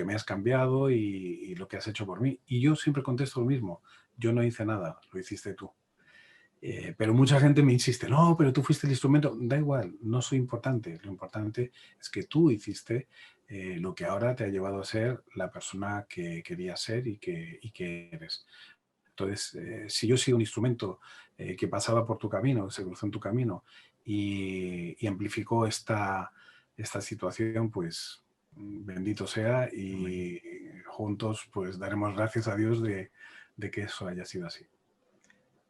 me has cambiado y lo que has hecho por mí. Y yo siempre contesto lo mismo, yo no hice nada, lo hiciste tú. Pero mucha gente me insiste, no, pero tú fuiste el instrumento. Da igual, no soy importante. Lo importante es que tú hiciste lo que ahora te ha llevado a ser la persona que querías ser y que eres. Entonces, si yo he sido un instrumento que pasaba por tu camino, se cruzó en tu camino y amplificó esta situación, pues bendito sea Amén. y juntos pues daremos gracias a Dios de que eso haya sido así.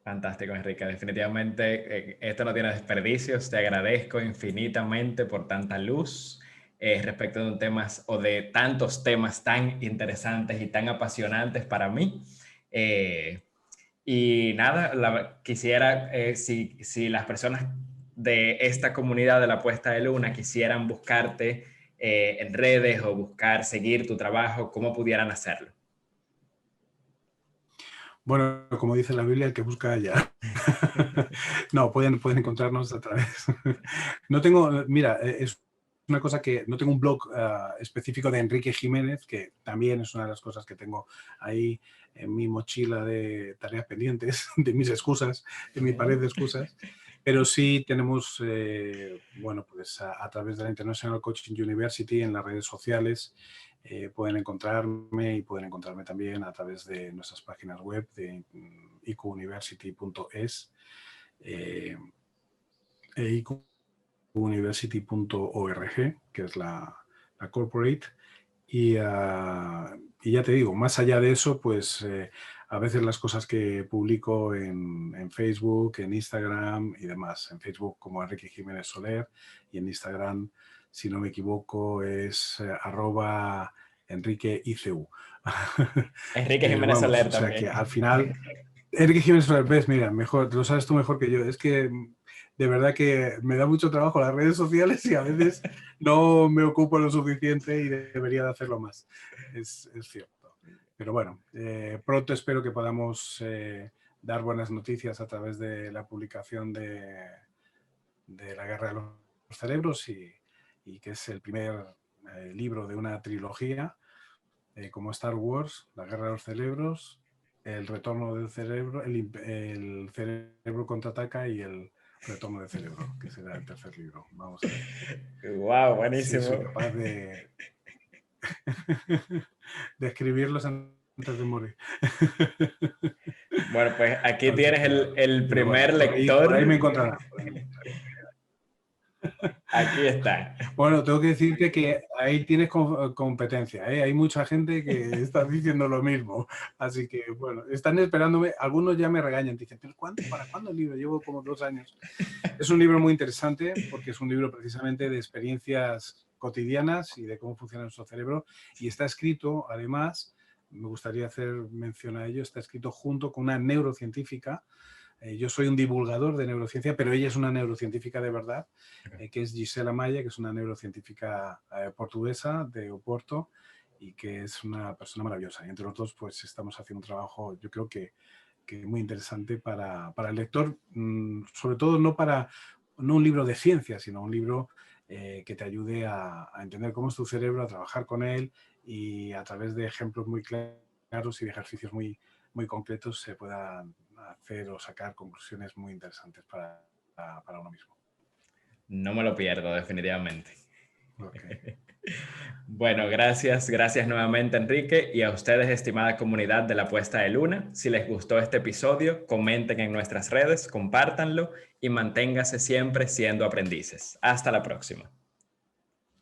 Fantástico, Enrique. Definitivamente esto no tiene desperdicios. Te agradezco infinitamente por tanta luz, respecto de un tema o de tantos temas tan interesantes y tan apasionantes para mí. Y nada, quisiera, si las personas de esta comunidad de la puesta de luna quisieran buscarte en redes o seguir tu trabajo, ¿cómo pudieran hacerlo? Bueno, como dice la Biblia, el que busca halla. No, pueden encontrarnos a través. No tengo, mira, es una cosa que no tengo un blog específico de Enrique Jiménez, que también es una de las cosas que tengo ahí en mi mochila de tareas pendientes, de mis excusas, en mi pared de excusas. Pero sí tenemos, bueno, pues a través de la International Coaching University en las redes sociales pueden encontrarme y pueden encontrarme también a través de nuestras páginas web de iquniversity.es e iquniversity.org, que es la corporate. Y ya te digo, más allá de eso, pues a veces las cosas que publico en Facebook, en Instagram y demás. En Facebook como Enrique Jiménez Soler y en Instagram, si no me equivoco, es @Enrique ICU. Enrique Jiménez Soler o sea también. que al final, Enrique Jiménez Soler, ves, mira, mejor, lo sabes tú mejor que yo. Es que de verdad que me da mucho trabajo las redes sociales y a veces no me ocupo lo suficiente y debería de hacerlo más. Es cierto. Pero bueno, pronto espero que podamos dar buenas noticias a través de la publicación de La Guerra de los Cerebros y que es el primer libro de una trilogía como Star Wars, La Guerra de los Cerebros, El Retorno del Cerebro, el Cerebro Contraataca y el Retorno del Cerebro, que será el tercer libro. Vamos a ver. Wow, buenísimo. Sí, soy capaz de escribirlos antes de morir. Bueno, pues aquí tienes el primer bueno, lector. Por ahí me encontrarán. Aquí está. Bueno, tengo que decirte que ahí tienes competencia, ¿eh? Hay mucha gente que está diciendo lo mismo. Así que, bueno, están esperándome. Algunos ya me regañan. Dicen, ¿pero para cuándo el libro? Llevo como 2 años. Es un libro muy interesante porque es un libro precisamente de experiencias cotidianas y de cómo funciona nuestro cerebro. Y está escrito, además, me gustaría hacer mención a ello, está escrito junto con una neurocientífica. Yo soy un divulgador de neurociencia, pero ella es una neurocientífica de verdad, que es Gisela Maia, que es una neurocientífica portuguesa de Oporto y que es una persona maravillosa. Y entre otros, pues estamos haciendo un trabajo, yo creo que muy interesante para el lector, sobre todo no un libro de ciencia, sino un libro que te ayude a entender cómo es tu cerebro, a trabajar con él y a través de ejemplos muy claros y de ejercicios muy concretos se puedan hacer o sacar conclusiones muy interesantes para uno mismo. No me lo pierdo, definitivamente. Okay. Bueno, gracias nuevamente, Enrique, y a ustedes, estimada comunidad de la Puesta de Luna. Si les gustó este episodio, comenten en nuestras redes, compártanlo y manténganse siempre siendo aprendices. Hasta la próxima.